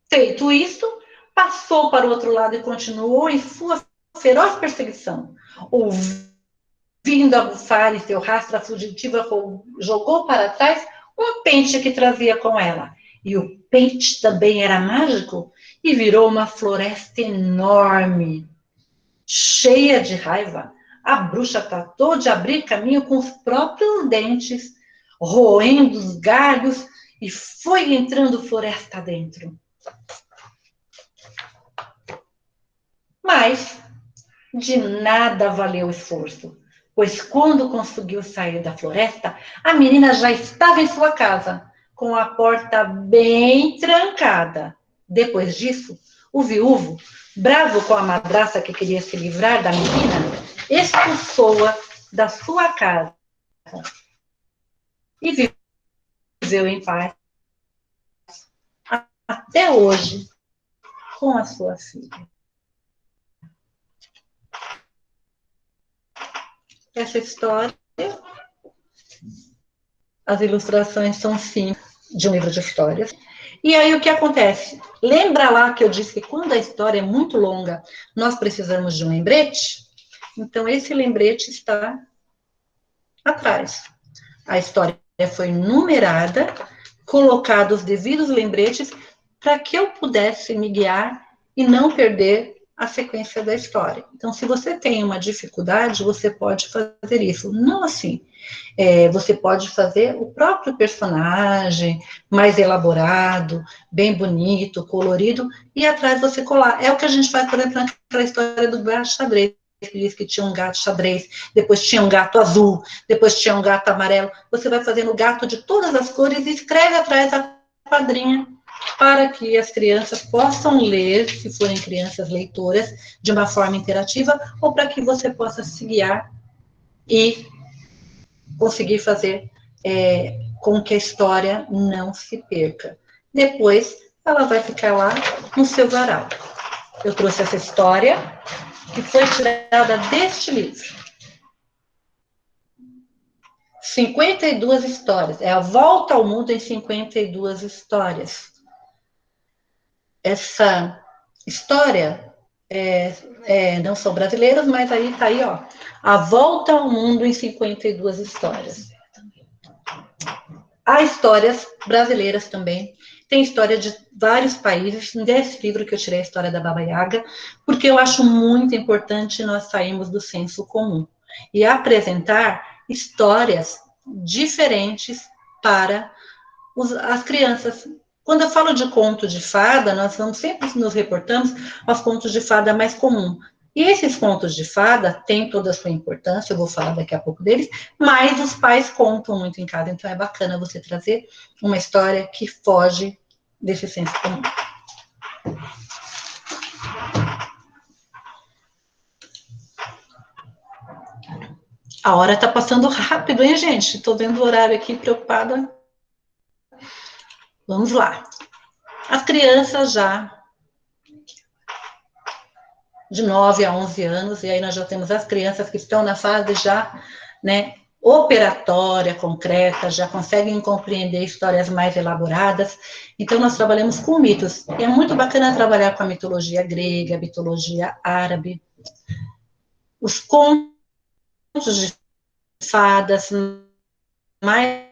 Feito isso, passou para o outro lado e continuou em sua feroz perseguição. Ouvindo a bufar e seu rastro, a fugitiva jogou para trás um pente que trazia com ela. E o pente também era mágico e virou uma floresta enorme. Cheia de raiva, a bruxa tratou de abrir caminho com os próprios dentes, roendo os galhos, e foi entrando floresta dentro. Mas de nada valeu o esforço, pois quando conseguiu sair da floresta, a menina já estava em sua casa, com a porta bem trancada. Depois disso, o viúvo, bravo com a madraça que queria se livrar da menina, expulsou-a da sua casa e viveu em paz até hoje com a sua filha. Essa história, as ilustrações são sim de um livro de histórias. E aí o que acontece? Lembra lá que eu disse que quando a história é muito longa, nós precisamos de um lembrete? Então esse lembrete está atrás. A história foi numerada, colocados os devidos lembretes para que eu pudesse me guiar e não perder a sequência da história. Então, se você tem uma dificuldade, você pode fazer isso. Não assim. Você pode fazer o próprio personagem, mais elaborado, bem bonito, colorido, e atrás você colar. É o que a gente faz, por exemplo, naquela história do gato xadrez, que diz que tinha um gato xadrez, depois tinha um gato azul, depois tinha um gato amarelo. Você vai fazendo gato de todas as cores e escreve atrás a quadrinha, para que as crianças possam ler, se forem crianças leitoras, de uma forma interativa, ou para que você possa se guiar e conseguir fazer com que a história não se perca. Depois, ela vai ficar lá no seu varal. Eu trouxe essa história, que foi tirada deste livro. 52 histórias. É a volta ao mundo em 52 histórias. Essa história, não são brasileiras, mas aí está aí, ó, a volta ao mundo em 52 histórias. Há histórias brasileiras também, tem história de vários países. Desse livro que eu tirei a história da Baba Yaga, porque eu acho muito importante nós sairmos do senso comum e apresentar histórias diferentes para as crianças. Quando eu falo de conto de fada, nós vamos sempre nos reportamos aos contos de fada mais comuns. E esses contos de fada têm toda a sua importância, eu vou falar daqui a pouco deles, mas os pais contam muito em casa, então é bacana você trazer uma história que foge desse senso comum. A hora está passando rápido, hein, gente? Estou vendo o horário aqui, preocupada. Vamos lá. As crianças já de 9 a 11 anos, e aí nós já temos as crianças que estão na fase já, né, operatória, concreta, já conseguem compreender histórias mais elaboradas. Então, nós trabalhamos com mitos. E é muito bacana trabalhar com a mitologia grega, a mitologia árabe. Os contos de fadas mais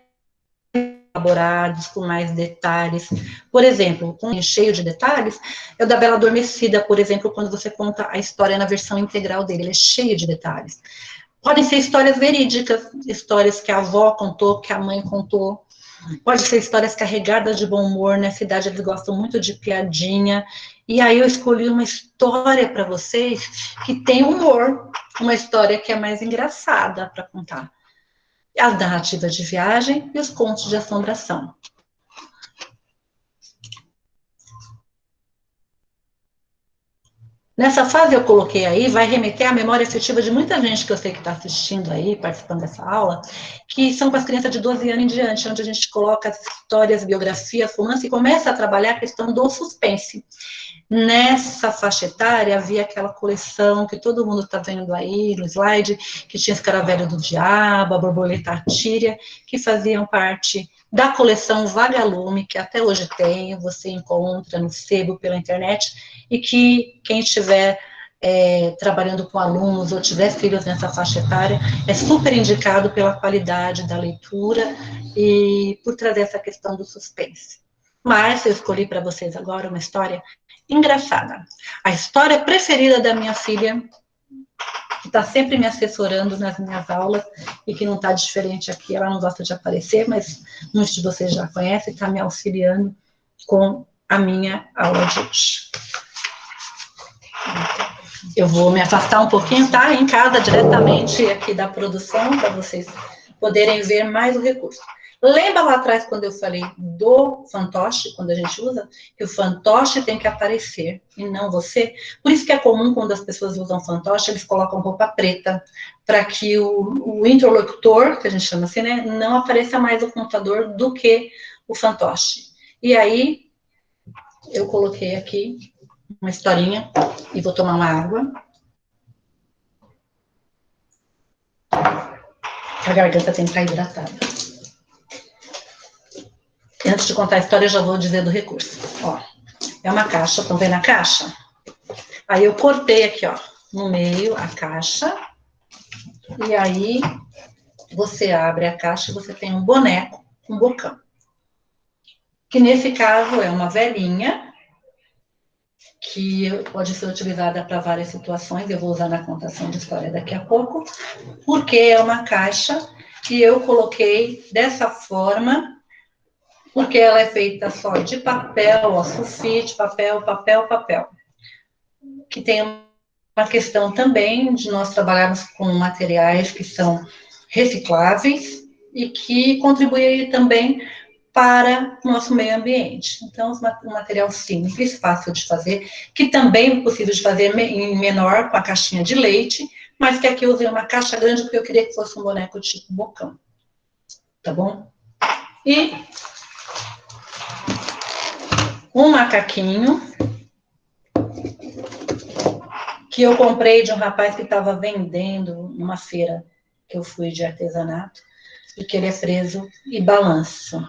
elaborados, com mais detalhes. Por exemplo, um cheio de detalhes é o da Bela Adormecida, por exemplo, quando você conta a história na versão integral dele, ele é cheio de detalhes. Podem ser histórias verídicas, histórias que a avó contou, que a mãe contou. Pode ser histórias carregadas de bom humor, na cidade eles gostam muito de piadinha. E aí eu escolhi uma história para vocês que tem humor, uma história que é mais engraçada para contar. As narrativas de viagem e os contos de assombração. Nessa fase eu coloquei aí, vai remeter à memória afetiva de muita gente que eu sei que está assistindo aí, participando dessa aula, que são com as crianças de 12 anos em diante, onde a gente coloca as histórias, biografias, romance e começa a trabalhar a questão do suspense. Nessa faixa etária havia aquela coleção que todo mundo está vendo aí no slide, que tinha Escaravelho do Diabo, a Borboleta Artíria, que faziam parte da coleção Vagalume, que até hoje tem, você encontra no sebo pela internet, e que quem estiver trabalhando com alunos ou tiver filhos nessa faixa etária, é super indicado pela qualidade da leitura e por trazer essa questão do suspense. Mas eu escolhi para vocês agora uma história engraçada. A história preferida da minha filha, que está sempre me assessorando nas minhas aulas, e que não está diferente aqui, ela não gosta de aparecer, mas muitos de vocês já conhecem, está me auxiliando com a minha aula de hoje. Eu vou me afastar um pouquinho, tá? Em casa, diretamente aqui da produção, para vocês poderem ver mais o recurso. Lembra lá atrás, quando eu falei do fantoche, quando a gente usa, que o fantoche tem que aparecer, e não você? Por isso que é comum, quando as pessoas usam fantoche, eles colocam roupa preta, para que o interlocutor, que a gente chama assim, né, não apareça mais o computador do que o fantoche. E aí, eu coloquei aqui uma historinha, e vou tomar uma água. A garganta tem que estar hidratada. Antes de contar a história, eu já vou dizer do recurso. Ó, é uma caixa, estão vendo a caixa? Aí eu cortei aqui, ó, no meio a caixa, e aí você abre a caixa e você tem um boneco, um bocão. Que nesse caso é uma velhinha, que pode ser utilizada para várias situações, eu vou usar na contação de história daqui a pouco, porque é uma caixa que eu coloquei dessa forma, porque ela é feita só de papel, ó, sulfite, papel, papel, papel. Que tem uma questão também de nós trabalharmos com materiais que são recicláveis e que contribuem também para o nosso meio ambiente. Então, um material simples, fácil de fazer, que também é possível de fazer em menor, com a caixinha de leite, mas que aqui eu usei uma caixa grande porque eu queria que fosse um boneco tipo bocão. Tá bom? E um macaquinho que eu comprei de um rapaz que estava vendendo numa feira que eu fui de artesanato, porque ele é preso e balanço.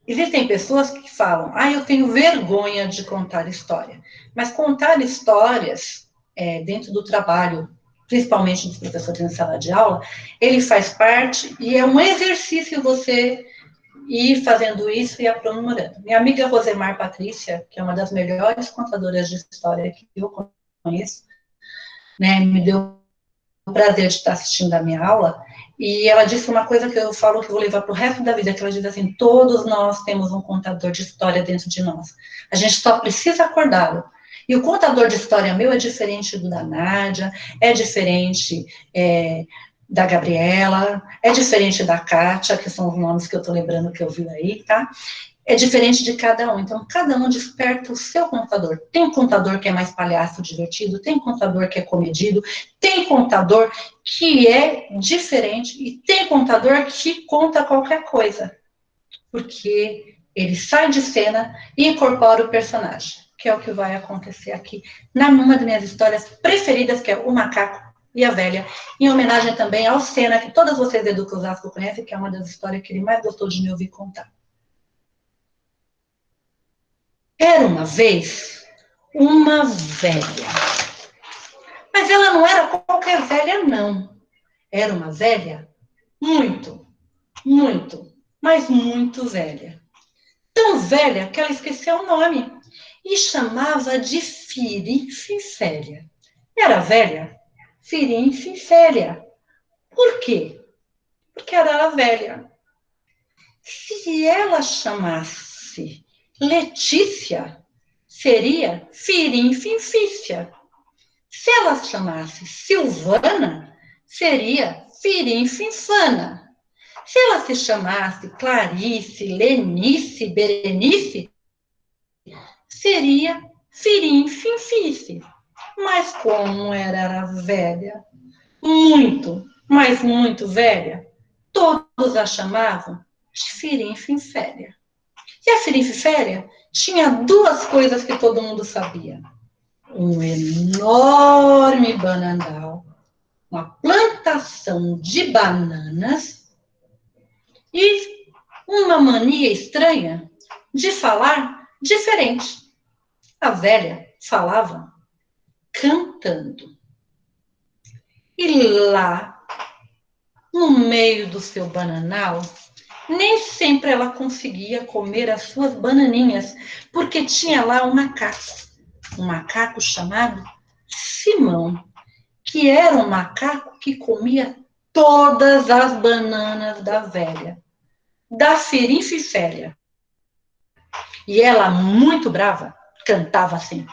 Existem pessoas que falam, eu tenho vergonha de contar história. Mas contar histórias dentro do trabalho, principalmente dos professores em sala de aula, ele faz parte e é um exercício você ir fazendo isso e aprimorando. Minha amiga Rosemar Patrícia, que é uma das melhores contadoras de história que eu conheço, né, me deu o prazer de estar assistindo a minha aula, e ela disse uma coisa que eu falo que eu vou levar para o resto da vida, que ela diz assim, todos nós temos um contador de história dentro de nós. A gente só precisa acordá-lo. E o contador de história meu é diferente do da Nádia, é diferente da Gabriela, é diferente da Kátia, que são os nomes que eu estou lembrando que eu vi aí, tá? É diferente de cada um, então cada um desperta o seu contador. Tem contador que é mais palhaço, divertido, tem contador que é comedido, tem contador que é diferente e tem contador que conta qualquer coisa, porque ele sai de cena e incorpora o personagem, que é o que vai acontecer aqui numa das minhas histórias preferidas, que é O Macaco e a Velha, em homenagem também ao Senna, que todas vocês do Educa Osasco conhecem, que é uma das histórias que ele mais gostou de me ouvir contar. Era uma vez uma velha. Mas ela não era qualquer velha, não. Era uma velha muito, muito, mas muito velha. Tão velha que ela esqueceu o nome e chamava de Firinfifélia. Era velha? Firinfifélia. Por quê? Porque era velha. Se ela chamasse Letícia, seria Firinfinfícia. Se ela chamasse Silvana, seria Firinfinfana. Se ela se chamasse Clarice, Lenice, Berenice, seria Firinfinfice. Mas como era velha, muito, mas muito velha, todos a chamavam de Firinfinfélia. E a Firinfinfélia tinha duas coisas que todo mundo sabia. Um enorme bananal, uma planta plantação de bananas e uma mania estranha de falar diferente. A velha falava cantando. E lá, no meio do seu bananal, nem sempre ela conseguia comer as suas bananinhas, porque tinha lá um macaco chamado Simão, que era um macaco que comia todas as bananas da velha, da Firinfifélia. E ela, muito brava, cantava assim: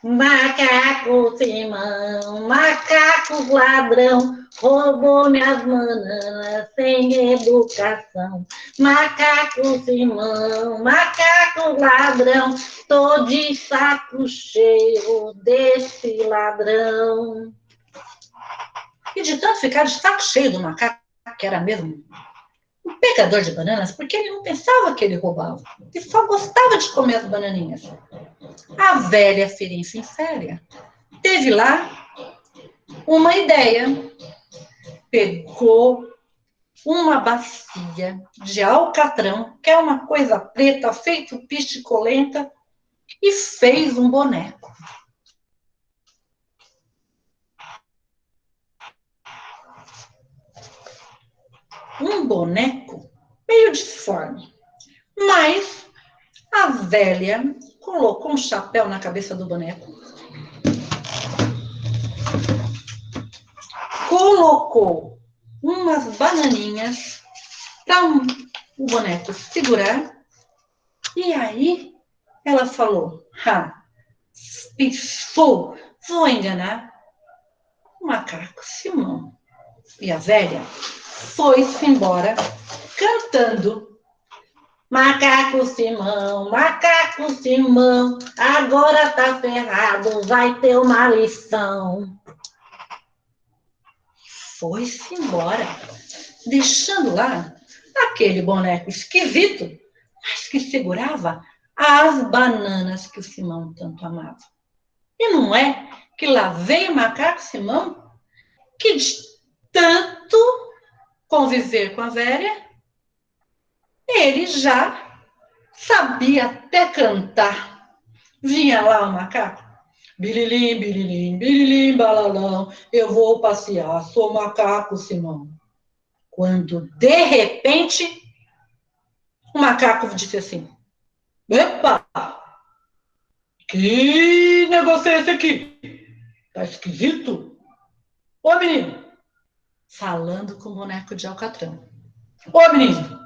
macaco Simão, macaco ladrão, roubou minhas bananas sem educação. Macaco Simão, macaco ladrão, tô de saco cheio desse ladrão. E de tanto ficar de saco cheio do macaco, que era mesmo um pegador de bananas, porque ele não pensava que ele roubava, ele só gostava de comer as bananinhas. A velha Firinfifélia teve lá uma ideia. Pegou uma bacia de alcatrão, que é uma coisa preta, feito pisticolenta, e fez um boneco. Um boneco meio disforme. Mas a velha colocou um chapéu na cabeça do boneco, colocou umas bananinhas para o boneco segurar, e aí ela falou: vou enganar o macaco Simão. E a velha foi-se embora cantando: macaco Simão, agora tá ferrado, vai ter uma lição. Foi-se embora, deixando lá aquele boneco esquisito, mas que segurava as bananas que o Simão tanto amava. E não é que lá veio o macaco Simão, que de tanto conviver com a velha, ele já sabia até cantar. Vinha lá o macaco: bililim, bililim, bililim, balalão, eu vou passear, sou macaco Simão. Quando, de repente, o macaco disse assim: epa, que negócio é esse aqui? Tá esquisito? Ô, menino, falando com o boneco de alcatrão: ô, menino,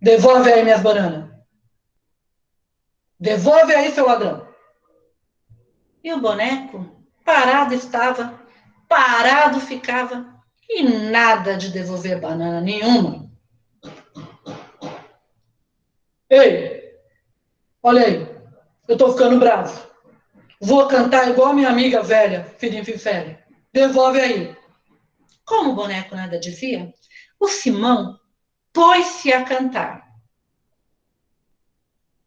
devolve aí minhas bananas. Devolve aí, seu ladrão. E o boneco parado estava, parado ficava, e nada de devolver banana nenhuma. Ei, olha aí, eu tô ficando bravo. Vou cantar igual minha amiga velha, Firinfifélia. Devolve aí. Como o boneco nada dizia, o Simão pôs-se a cantar: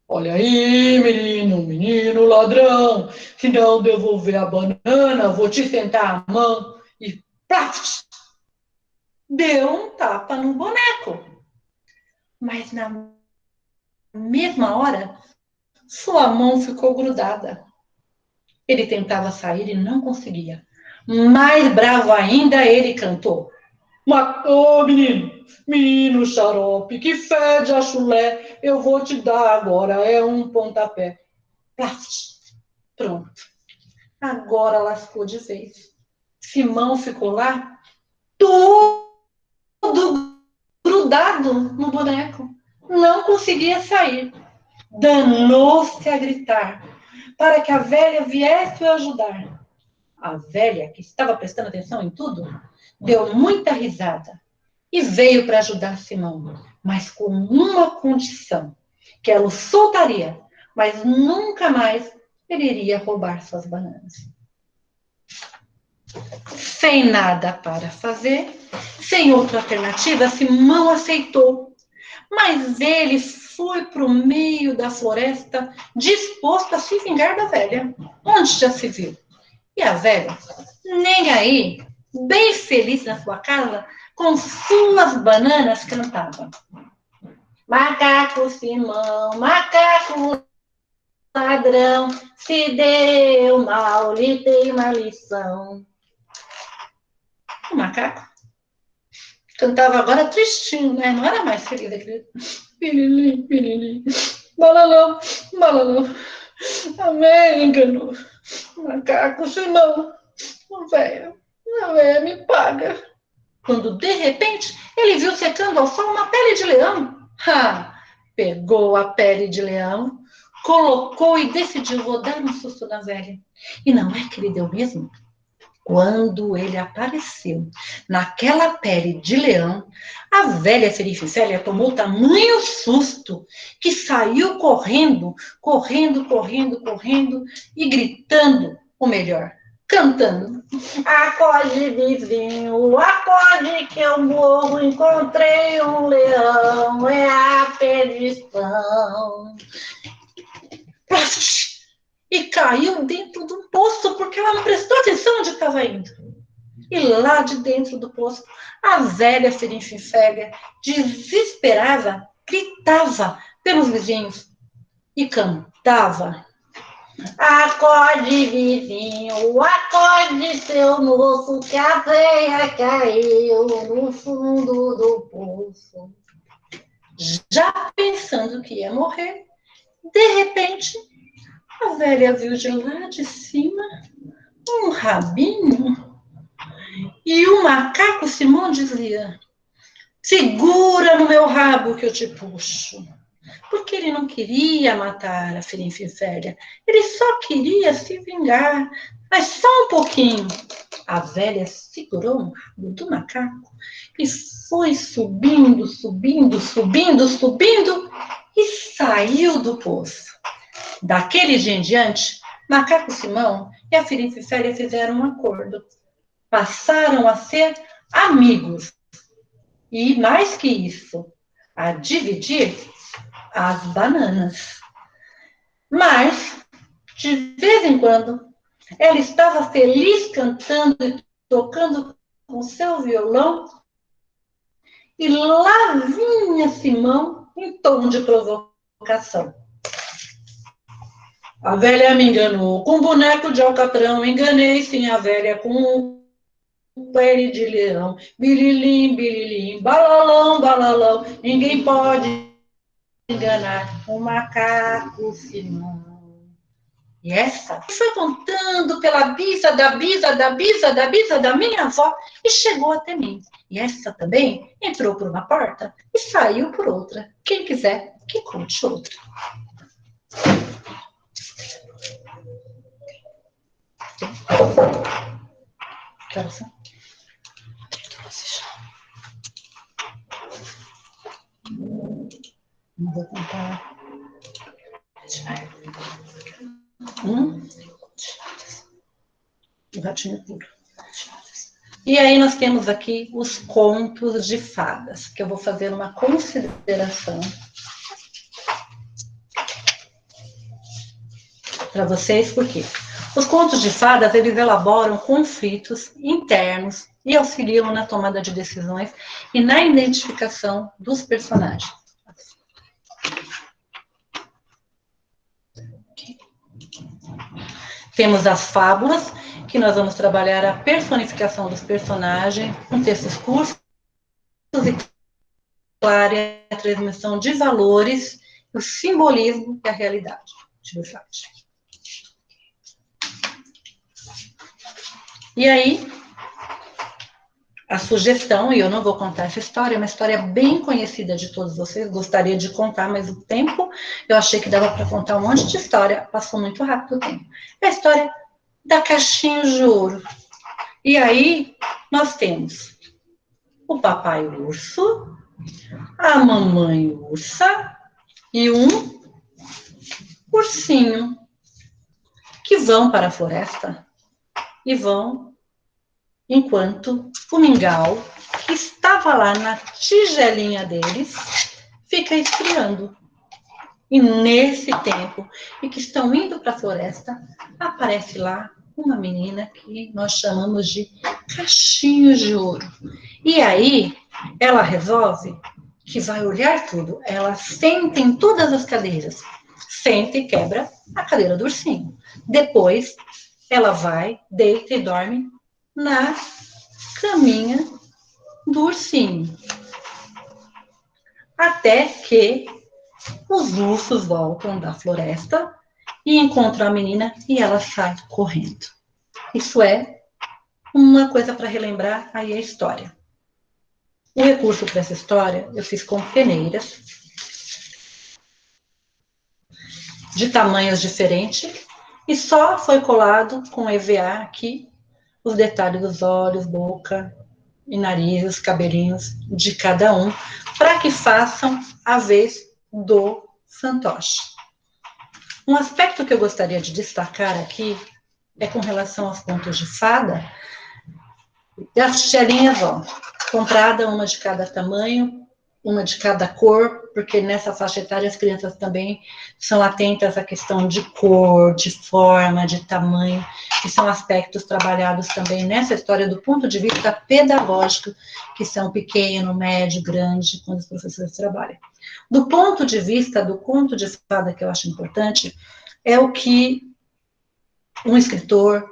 olha aí, menino ladrão, se não devolver a banana, vou te sentar a mão. E plaf! Deu um tapa no boneco. Mas na mesma hora, sua mão ficou grudada. Ele tentava sair e não conseguia. Mais bravo ainda, ele cantou: ô, menino xarope, que fede a chulé, eu vou te dar agora, é um pontapé. Plaf! Pronto. Agora lascou de vez. Simão ficou lá todo grudado no boneco. Não conseguia sair. Danou-se a gritar para que a velha viesse o ajudar. A velha, que estava prestando atenção em tudo, deu muita risada e veio para ajudar Simão, mas com uma condição: que ela o soltaria, mas nunca mais ele iria roubar suas bananas. Sem nada para fazer, sem outra alternativa, Simão aceitou. Mas ele foi para o meio da floresta, disposto a se vingar da velha, onde já se viu. E a velha, nem aí, bem feliz na sua casa, com suas bananas, cantava: macaco Simão, macaco ladrão, se deu mal, lhe dei uma lição. O macaco cantava agora tristinho, né? Não era mais feliz aquele. Pirilim, pirilim, balalão, balalão. Amém, enganou. Macaco Simão, a véia me paga. Quando, de repente, ele viu secando ao sol uma pele de leão. Pegou a pele de leão, colocou e decidiu vou dar um susto na velha. E não é que ele deu mesmo? Quando ele apareceu naquela pele de leão, a velha Ferififélia tomou tamanho susto que saiu correndo, correndo, correndo, correndo e gritando, ou melhor, cantando: acorde, vizinho, acorde que eu morro, encontrei um leão, é a perdição. E caiu dentro do poço, porque ela não prestou atenção onde estava indo. E lá de dentro do poço, a velha Ferififélia, desesperada, gritava pelos vizinhos e cantava: acorde, vizinho, acorde, seu moço, que a veia caiu no fundo do poço. Já pensando que ia morrer, de repente, a velha viu de lá de cima um rabinho e o macaco Simão dizia: segura no meu rabo que eu te puxo. Porque ele não queria matar a Ferififélia, ele só queria se vingar, mas só um pouquinho. A velha segurou o rabo do macaco e foi subindo, subindo, subindo, subindo e saiu do poço. Daquele dia em diante, Macaco Simão e a Ferififélia fizeram um acordo. Passaram a ser amigos. E, mais que isso, a dividir as bananas. Mas, de vez em quando, ela estava feliz cantando e tocando com seu violão, e lá vinha Simão em tom de provocação. A velha me enganou com boneco de alcatrão, enganei sim a velha com pele de leão. Bililim, bililim, balalão, balalão, ninguém pode enganar o macaco Simão. E essa foi contando pela bisa da bisa da bisa da bisa da minha avó e chegou até mim. E essa também entrou por uma porta e saiu por outra. Quem quiser que conte outra. Que horas são? Não vou contar. O ratinho puro. E aí nós temos aqui os contos de fadas, que eu vou fazer uma consideração para vocês, porque os contos de fadas, eles elaboram conflitos internos e auxiliam na tomada de decisões e na identificação dos personagens. Temos as fábulas, que nós vamos trabalhar a personificação dos personagens, com textos curtos e claros, a transmissão de valores, o simbolismo e a realidade. E aí, a sugestão, e eu não vou contar essa história, é uma história bem conhecida de todos vocês, gostaria de contar, mas o tempo, eu achei que dava para contar um monte de história, passou muito rápido o tempo. É a história da caixinha de ouro. E aí, nós temos o papai urso, a mamãe ursa e um ursinho, que vão para a floresta e vão enquanto o mingau, que estava lá na tigelinha deles, fica esfriando. E nesse tempo, e que estão indo para a floresta, aparece lá uma menina que nós chamamos de Cachinhos de Ouro. E aí, ela resolve que vai olhar tudo. Ela senta em todas as cadeiras. Senta e quebra a cadeira do ursinho. Depois, ela vai, deita e dorme na caminha do ursinho. Até que os ursos voltam da floresta e encontram a menina e ela sai correndo. Isso é uma coisa para relembrar aí a história. O recurso para essa história eu fiz com peneiras de tamanhos diferentes e só foi colado com EVA aqui os detalhes dos olhos, boca e nariz, os cabelinhos de cada um, para que façam a vez do fantoche. Um aspecto que eu gostaria de destacar aqui é com relação aos contos de fada, e as tigelinhas, ó, comprada uma de cada tamanho, uma de cada cor, porque nessa faixa etária as crianças também são atentas à questão de cor, de forma, de tamanho, que são aspectos trabalhados também nessa história do ponto de vista pedagógico, que são pequeno, médio, grande, quando os professores trabalham. Do ponto de vista do conto de fada, que eu acho importante, é o que um escritor,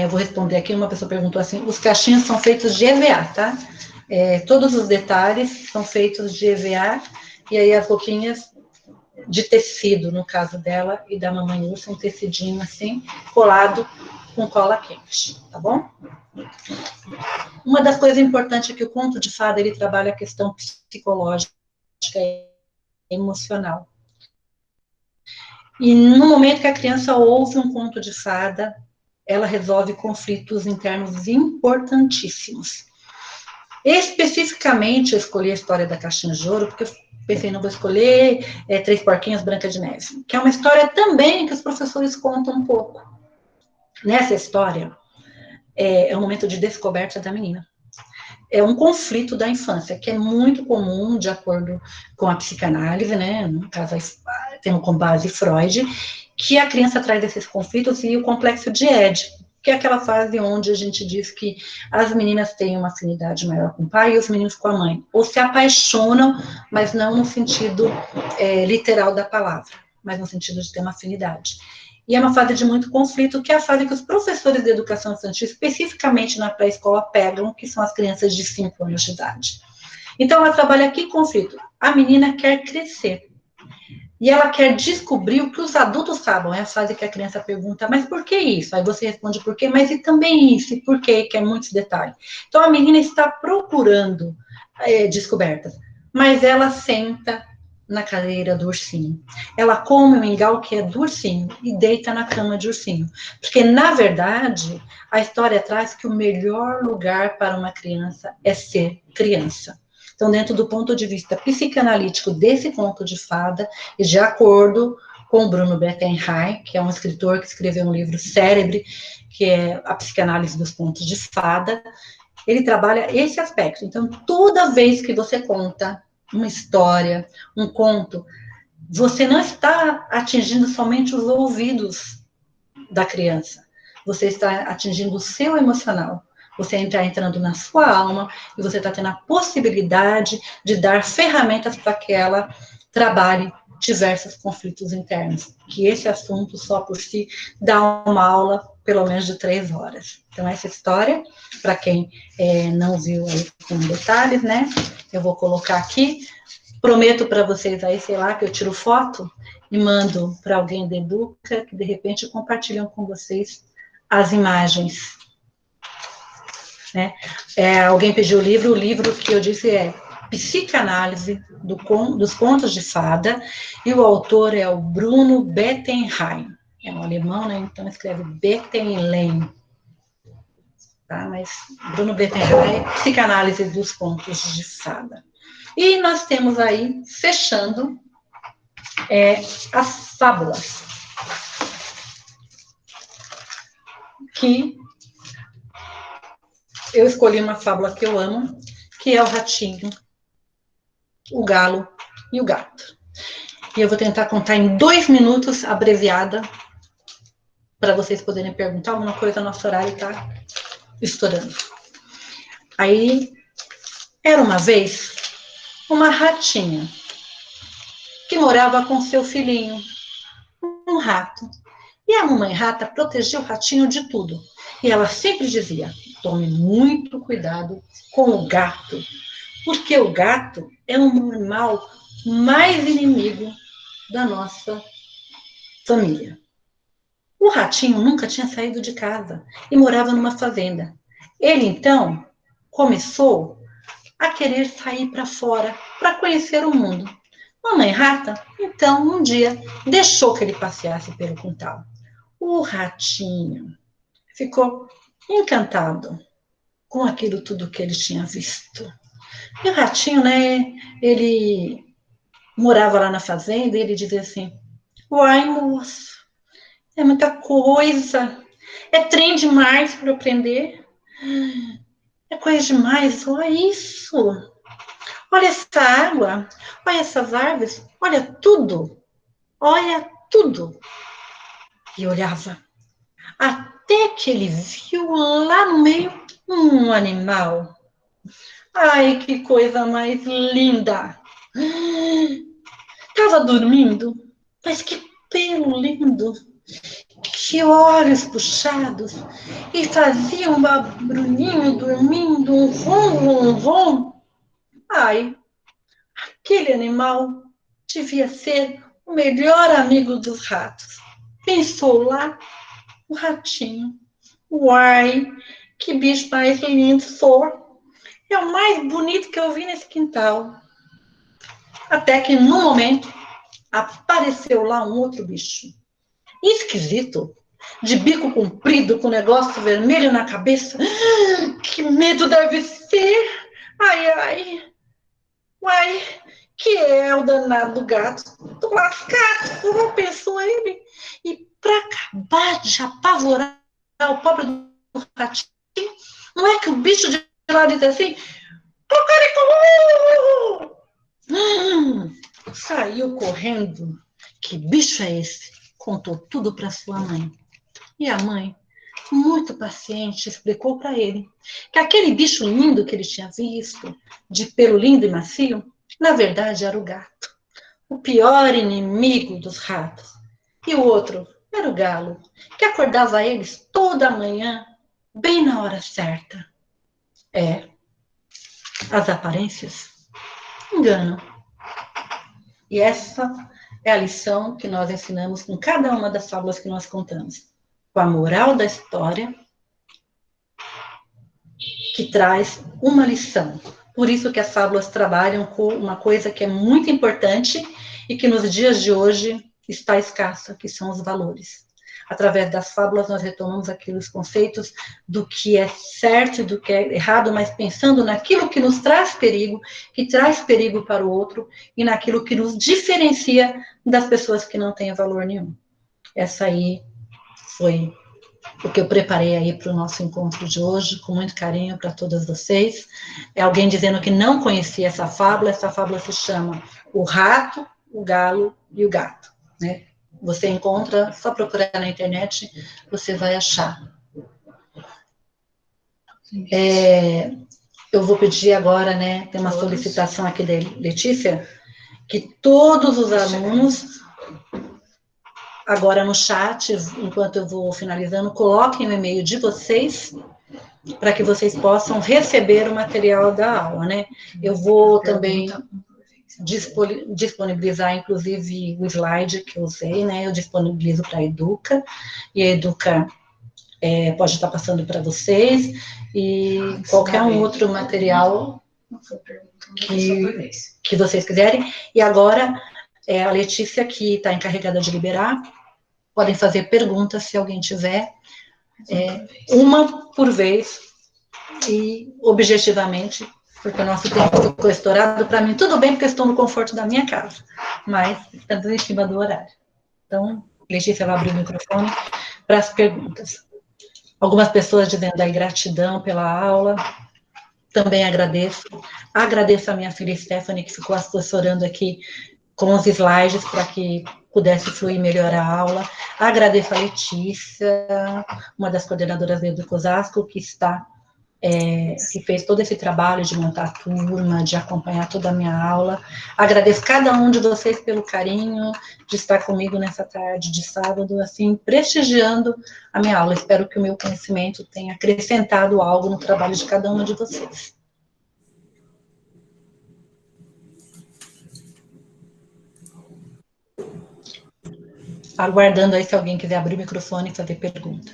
vou responder aqui, uma pessoa perguntou assim, os cachinhos são feitos de EVA, tá? Todos os detalhes são feitos de EVA, e aí as boquinhas de tecido, no caso dela e da mamãe ursa, um tecidinho assim, colado com cola quente, tá bom? Uma das coisas importantes é que o conto de fada, ele trabalha a questão psicológica e emocional. E no momento que a criança ouve um conto de fada, ela resolve conflitos internos importantíssimos. Especificamente, eu escolhi a história da Caixinha de Ouro, porque eu pensei, não vou escolher Três Porquinhos Branca de Neve, que é uma história também que os professores contam um pouco. Nessa história, é um momento de descoberta da menina. É um conflito da infância, que é muito comum, de acordo com a psicanálise, né, no caso, tendo como base Freud, que a criança traz esses conflitos e o complexo de Édipo, que é aquela fase onde a gente diz que as meninas têm uma afinidade maior com o pai e os meninos com a mãe, ou se apaixonam, mas não no sentido literal da palavra, mas no sentido de ter uma afinidade. E é uma fase de muito conflito, que é a fase que os professores de educação infantil, especificamente na pré-escola, pegam, que são as crianças de 5 anos de idade. Então, ela trabalha aqui conflito. A menina quer crescer. E ela quer descobrir o que os adultos sabem. É a fase que a criança pergunta, mas por que isso? Aí você responde por quê, mas e também isso, e por quê, que é muitos detalhes. Então, a menina está procurando descobertas, mas ela senta na cadeira do ursinho. Ela come o mingau que é do ursinho e deita na cama de ursinho. Porque, na verdade, a história traz que o melhor lugar para uma criança é ser criança. Então, dentro do ponto de vista psicanalítico desse conto de fada, e de acordo com Bruno Bettelheim, que é um escritor que escreveu um livro Cérebre, que é a psicanálise dos contos de fada, ele trabalha esse aspecto. Então, toda vez que você conta uma história, um conto, você não está atingindo somente os ouvidos da criança, você está atingindo o seu emocional, você está entrando na sua alma e você está tendo a possibilidade de dar ferramentas para que ela trabalhe diversos conflitos internos, que esse assunto só por si dá uma aula pelo menos de 3 horas. Então, essa história, para quem não viu aí com detalhes, né, eu vou colocar aqui, prometo para vocês aí, sei lá, que eu tiro foto e mando para alguém da Educa, que de repente compartilham com vocês as imagens. Né? Alguém pediu o livro que eu disse é Psicanálise dos Contos de Fada, e o autor é o Bruno Bettelheim. É um alemão, né? Então escreve Bettelheim. Tá? Mas Bruno Bettelheim, Psicanálise dos Contos de Fada. E nós temos aí, fechando, as fábulas. Que eu escolhi uma fábula que eu amo, que é o ratinho, o galo e o gato. E eu vou tentar contar em 2 minutos, abreviada, para vocês poderem perguntar alguma coisa, nosso horário está estourando. Aí, era uma vez uma ratinha que morava com seu filhinho, um rato. E a mamãe rata protegia o ratinho de tudo. E ela sempre dizia, tome muito cuidado com o gato, porque o gato é um animal mais inimigo da nossa família. O ratinho nunca tinha saído de casa e morava numa fazenda. Ele, então, começou a querer sair para fora, para conhecer o mundo. Mamãe rata, então, um dia, deixou que ele passeasse pelo quintal. O ratinho ficou encantado com aquilo tudo que ele tinha visto. E o ratinho, né, ele morava lá na fazenda e ele dizia assim, uai, moço, é muita coisa, é trem demais para eu aprender, é coisa demais, olha isso, olha essa água, olha essas árvores, olha tudo. E olhava, até que ele viu lá no meio um animal. Ai, que coisa mais linda! Estava dormindo, mas que pelo lindo! Que olhos puxados! E fazia um barulhinho dormindo, um rom, um rom. Ai, aquele animal devia ser o melhor amigo dos ratos. Pensou lá o ratinho. Uai, que bicho mais lindo sou! É o mais bonito que eu vi nesse quintal. Até que, no momento, apareceu lá um outro bicho. Esquisito, de bico comprido, com negócio vermelho na cabeça. Que medo deve ser! Ai, ai! Uai, que é o danado do gato? Tô lascado, como pensou ele? E para acabar de apavorar o pobre do ratinho, não é que o bicho de lá diz assim, saiu correndo. Que bicho é esse? Contou tudo para sua mãe. E a mãe, muito paciente, explicou para ele que aquele bicho lindo que ele tinha visto, de pelo lindo e macio, na verdade era o gato, o pior inimigo dos ratos. E o outro era o galo, que acordava eles toda manhã, bem na hora certa. As aparências enganam. E essa é a lição que nós ensinamos com cada uma das fábulas que nós contamos. Com a moral da história, que traz uma lição. Por isso que as fábulas trabalham com uma coisa que é muito importante e que nos dias de hoje está escassa, que são os valores. Através das fábulas nós retomamos aqueles conceitos do que é certo e do que é errado, mas pensando naquilo que nos traz perigo, que traz perigo para o outro, e naquilo que nos diferencia das pessoas que não têm valor nenhum. Essa aí foi o que eu preparei aí para o nosso encontro de hoje, com muito carinho para todas vocês. É alguém dizendo que não conhecia essa fábula se chama O Rato, o Galo e o Gato, né? Você encontra, só procurar na internet, você vai achar. Eu vou pedir agora, né, tem uma solicitação aqui da Letícia, que todos os alunos, agora no chat, enquanto eu vou finalizando, coloquem o e-mail de vocês, para que vocês possam receber o material da aula, né? Eu vou também disponibilizar, inclusive, o slide que eu usei, né? Eu disponibilizo para a Educa, e a Educa pode estar passando para vocês, e qualquer um outro material que vocês quiserem. E agora, a Letícia, que está encarregada de liberar, podem fazer perguntas, se alguém tiver, uma por vez, e objetivamente, porque o nosso tempo ficou estourado. Para mim, tudo bem, porque eu estou no conforto da minha casa, mas estamos em cima do horário. Então, Letícia vai abrir o microfone para as perguntas. Algumas pessoas dizendo aí gratidão pela aula, também agradeço. Agradeço a minha filha Stephanie, que ficou assessorando aqui com os slides para que pudesse fluir melhor a aula. Agradeço a Letícia, uma das coordenadoras do Educosasco, que fez todo esse trabalho de montar a turma, de acompanhar toda a minha aula. Agradeço cada um de vocês pelo carinho de estar comigo nessa tarde de sábado, assim, prestigiando a minha aula. Espero que o meu conhecimento tenha acrescentado algo no trabalho de cada uma de vocês. Aguardando aí se alguém quiser abrir o microfone e fazer pergunta.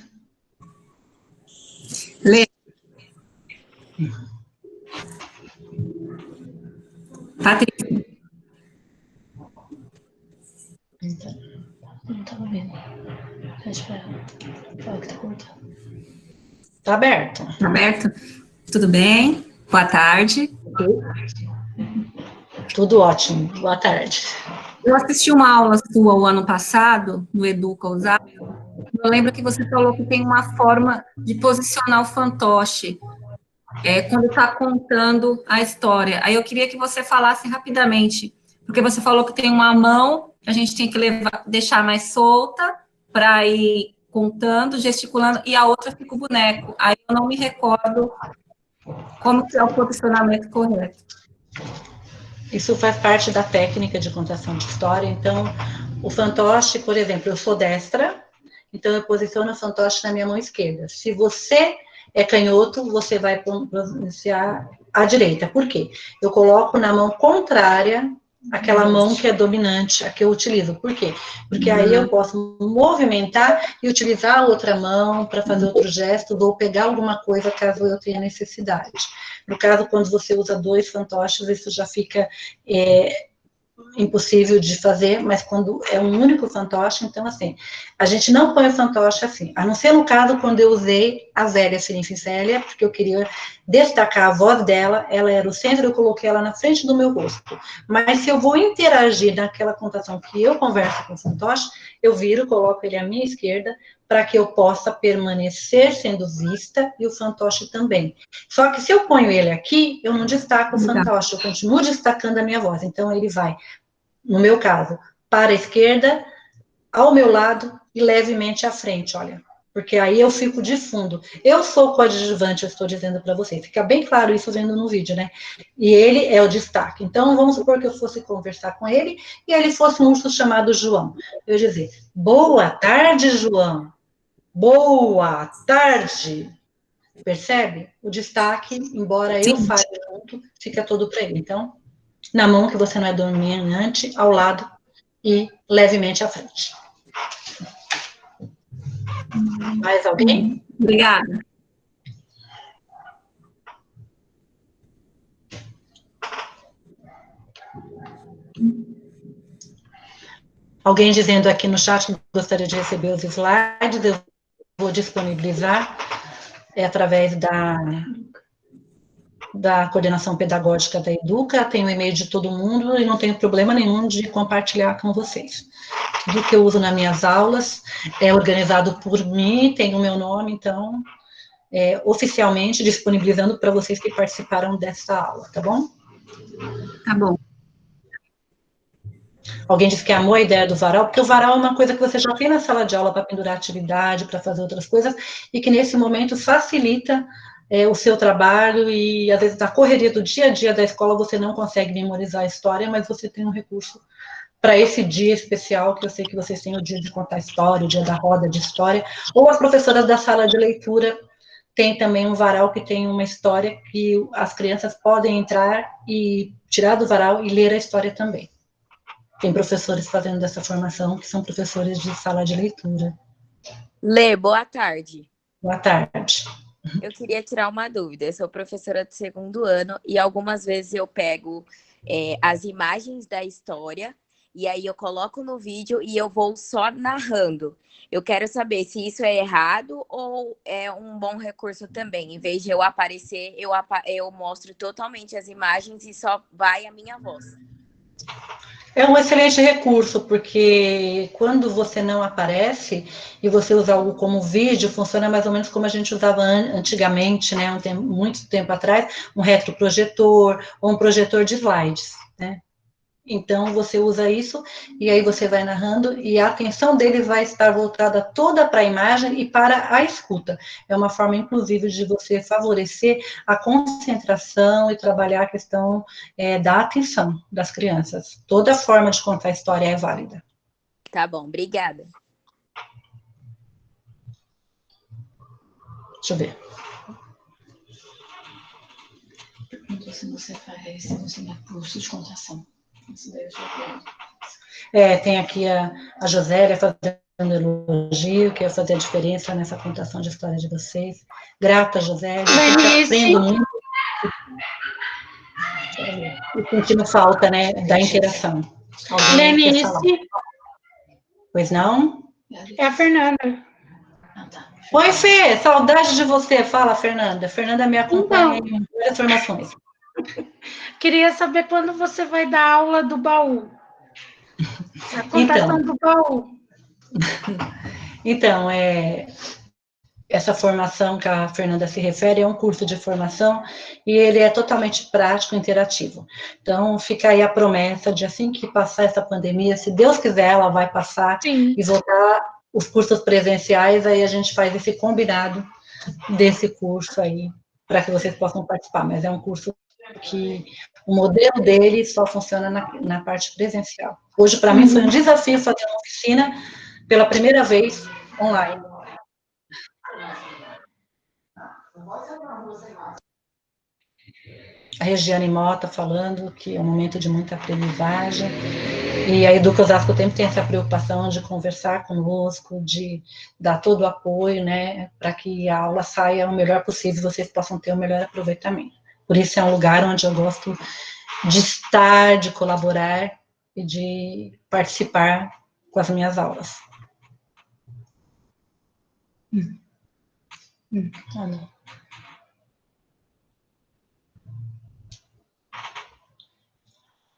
Lê. Patrícia. Não estava vendo. Deixa eu falar que está cortando. Está aberto. Está aberto? Tudo bem? Boa tarde. Tudo ótimo. Boa tarde. Eu assisti uma aula sua o ano passado, no Educosasco. Eu lembro que você falou que tem uma forma de posicionar o fantoche quando está contando a história. Aí eu queria que você falasse rapidamente, porque você falou que tem uma mão que a gente tem que deixar mais solta para ir contando, gesticulando, e a outra fica o boneco. Aí eu não me recordo como que é o posicionamento correto. Isso faz parte da técnica de contação de história. Então, o fantoche, por exemplo, eu sou destra, então eu posiciono o fantoche na minha mão esquerda. Se você é canhoto, você vai pronunciar à direita. Por quê? Eu coloco na mão contrária aquela mão que é dominante, a que eu utilizo. Por quê? Porque aí eu posso movimentar e utilizar a outra mão para fazer outro gesto, ou pegar alguma coisa caso eu tenha necessidade. No caso, quando você usa dois fantoches, isso já fica impossível de fazer, mas quando é um único fantoche, então, assim, a gente não põe o fantoche assim, a não ser no caso quando eu usei a Zélia Célia, porque eu queria destacar a voz dela, ela era o centro, eu coloquei ela na frente do meu rosto, mas se eu vou interagir naquela contação que eu converso com o fantoche, eu viro, coloco ele à minha esquerda, para que eu possa permanecer sendo vista, e o fantoche também. Só que se eu ponho ele aqui, eu não destaco o fantoche, eu continuo destacando a minha voz, então ele vai, no meu caso, para a esquerda, ao meu lado e levemente à frente, olha, porque aí eu fico de fundo. Eu sou coadjuvante, eu estou dizendo para vocês, fica bem claro isso vendo no vídeo, né? E ele é o destaque. Então, vamos supor que eu fosse conversar com ele e ele fosse um urso chamado João. Eu ia dizer, boa tarde, João. Boa tarde. Percebe? O destaque, embora eu fale junto, fica todo para ele. Então, na mão que você não é dominante, ao lado e levemente à frente. Mais alguém? Obrigada. Alguém dizendo aqui no chat que gostaria de receber os slides, eu vou disponibilizar através da coordenação pedagógica da Educa, tenho o e-mail de todo mundo e não tenho problema nenhum de compartilhar com vocês. Tudo que eu uso nas minhas aulas é organizado por mim, tem o meu nome, então, oficialmente disponibilizando para vocês que participaram dessa aula, tá bom? Tá bom. Alguém disse que amou a ideia do varal, porque o varal é uma coisa que você já tem na sala de aula para pendurar atividade, para fazer outras coisas, e que nesse momento facilita o seu trabalho, e às vezes na correria do dia a dia da escola você não consegue memorizar a história, mas você tem um recurso para esse dia especial, que eu sei que vocês têm o dia de contar história, o dia da roda de história, ou as professoras da sala de leitura têm também um varal que tem uma história que as crianças podem entrar e tirar do varal e ler a história também. Tem professores fazendo essa formação, que são professores de sala de leitura. Lê, boa tarde. Boa tarde. Eu queria tirar uma dúvida. Eu sou professora de segundo ano e algumas vezes eu pego as imagens da história e aí eu coloco no vídeo e eu vou só narrando. Eu quero saber se isso é errado ou é um bom recurso também. Em vez de eu aparecer, eu mostro totalmente as imagens e só vai a minha voz. É um excelente recurso, porque quando você não aparece e você usa algo como vídeo, funciona mais ou menos como a gente usava antigamente, né, muito tempo atrás, um retroprojetor ou um projetor de slides, né? Então, você usa isso, e aí você vai narrando, e a atenção dele vai estar voltada toda para a imagem e para a escuta. É uma forma, inclusive, de você favorecer a concentração e trabalhar a questão da atenção das crianças. Toda forma de contar a história é válida. Tá bom, obrigada. Deixa eu ver. Perguntou se você dá curso de contação. Isso daí eu já Tem aqui a Josélia fazendo elogio, que vai fazer a diferença nessa contação de história de vocês. Grata, Josélia. Aprendo muito. E sentindo falta, né, da interação. Alguém quer falar? Pois não? É a Fernanda. Ah, tá. Oi, Fê, saudade de você. Fala, Fernanda. Fernanda me acompanha em várias formações. Queria saber quando você vai dar aula do baú. A contação do baú. Então, essa formação que a Fernanda se refere é um curso de formação e ele é totalmente prático e interativo. Então, fica aí a promessa de assim que passar essa pandemia, se Deus quiser, ela vai passar. Sim. E voltar os cursos presenciais, aí a gente faz esse combinado desse curso aí, para que vocês possam participar. Mas é um curso que o modelo dele só funciona na parte presencial. Hoje, para mim, foi um desafio fazer uma oficina pela primeira vez online. A Regiane Mota falando que é um momento de muita aprendizagem, e a Educa Osasco sempre tem essa preocupação de conversar conosco, de dar todo o apoio, né, para que a aula saia o melhor possível e vocês possam ter o melhor aproveitamento. Por isso é um lugar onde eu gosto de estar, de colaborar e de participar com as minhas aulas.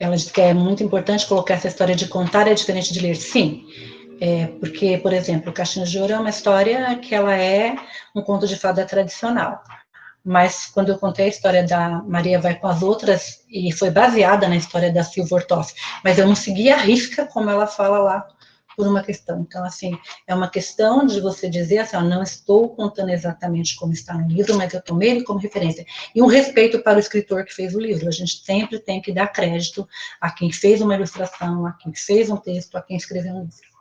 Ela diz que é muito importante colocar essa história de contar é diferente de ler. Sim, porque, por exemplo, Caixinha de Ouro é uma história que ela é um conto de fada tradicional. Mas quando eu contei a história da Maria vai com as outras, e foi baseada na história da Silvia Ortoff, mas eu não segui a risca como ela fala lá, por uma questão. Então, assim, é uma questão de você dizer assim, ó, não estou contando exatamente como está no livro, mas eu tomei ele como referência. E um respeito para o escritor que fez o livro. A gente sempre tem que dar crédito a quem fez uma ilustração, a quem fez um texto, a quem escreveu um livro.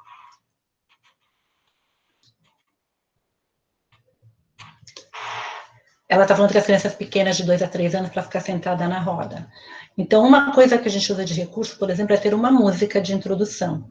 Ela está falando que as crianças pequenas de 2 a 3 anos para ficar sentada na roda. Então, uma coisa que a gente usa de recurso, por exemplo, é ter uma música de introdução.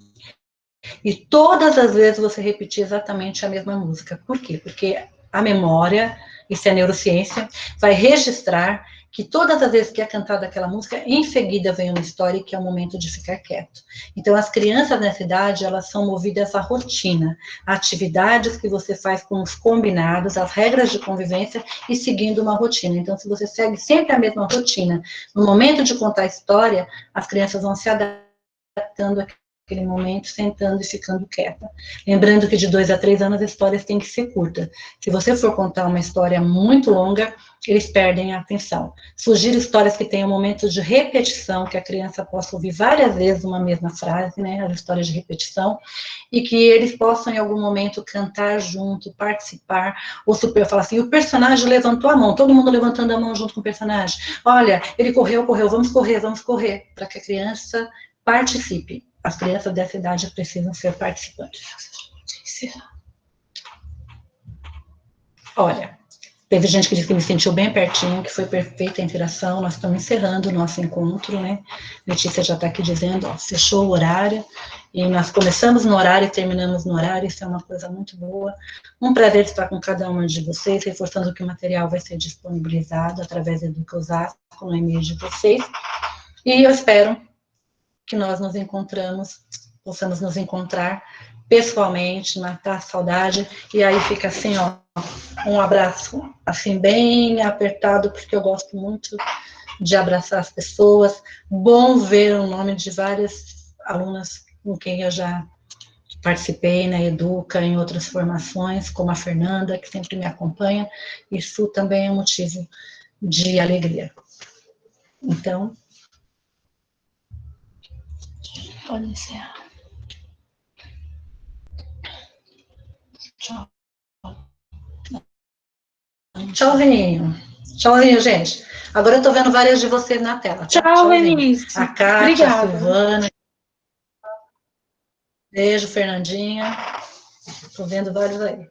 E todas as vezes você repetir exatamente a mesma música. Por quê? Porque a memória, isso é neurociência, vai registrar que todas as vezes que é cantada aquela música, em seguida vem uma história que é o momento de ficar quieto. Então, as crianças nessa idade, elas são movidas à rotina, a atividades que você faz com os combinados, as regras de convivência e seguindo uma rotina. Então, se você segue sempre a mesma rotina, no momento de contar a história, as crianças vão se adaptando àquele momento, sentando e ficando quieta. Lembrando que de 2 a 3 anos as histórias têm que ser curtas. Se você for contar uma história muito longa, eles perdem a atenção. Sugiro histórias que tenham momentos de repetição, que a criança possa ouvir várias vezes uma mesma frase, né, as histórias de repetição, e que eles possam em algum momento cantar junto, participar, ou falar assim, o personagem levantou a mão, todo mundo levantando a mão junto com o personagem. Olha, ele correu, vamos correr, para que a criança participe. As crianças dessa idade precisam ser participantes. Olha, teve gente que disse que me sentiu bem pertinho, que foi perfeita a interação, nós estamos encerrando o nosso encontro, né? Letícia já está aqui dizendo, ó, fechou o horário, e nós começamos no horário e terminamos no horário, isso é uma coisa muito boa. Um prazer estar com cada uma de vocês, reforçando que o material vai ser disponibilizado através do Educa Osasco, no e-mail de vocês, e eu espero que nós possamos nos encontrar pessoalmente, matar a saudade, e aí fica assim, ó, um abraço, assim, bem apertado, porque eu gosto muito de abraçar as pessoas. Bom ver o nome de várias alunas com quem eu já participei na Educa, em outras formações, como a Fernanda, que sempre me acompanha. Isso também é um motivo de alegria. Então, Pode encerrar. Tchau. Tchauzinho. Tchauzinho, gente. Agora eu tô vendo várias de vocês na tela. Tá? Tchau, Eunice. A Kátia, Obrigada. a Silvana. Beijo, Fernandinha. Tô vendo vários aí.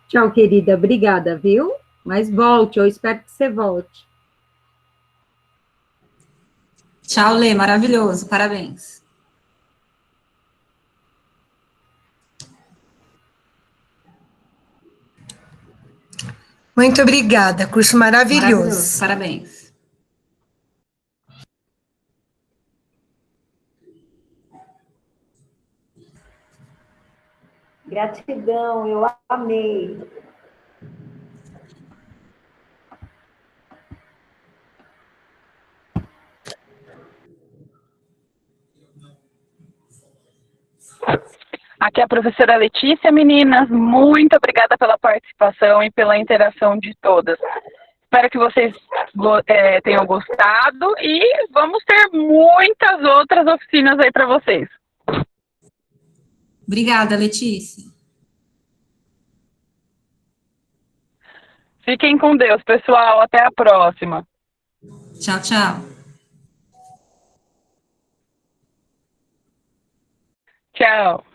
Tchau, querida. Obrigada, viu? Mas volte, eu espero que você volte. Tchau, Lê, maravilhoso, parabéns. Muito obrigada, curso maravilhoso. Parabéns. Gratidão, eu amei. Aqui é a professora Letícia, meninas. Muito obrigada pela participação e pela interação de todas. Espero que vocês tenham gostado e vamos ter muitas outras oficinas aí para vocês. Obrigada, Letícia. Fiquem com Deus, pessoal. Até a próxima. Tchau, tchau. Tchau.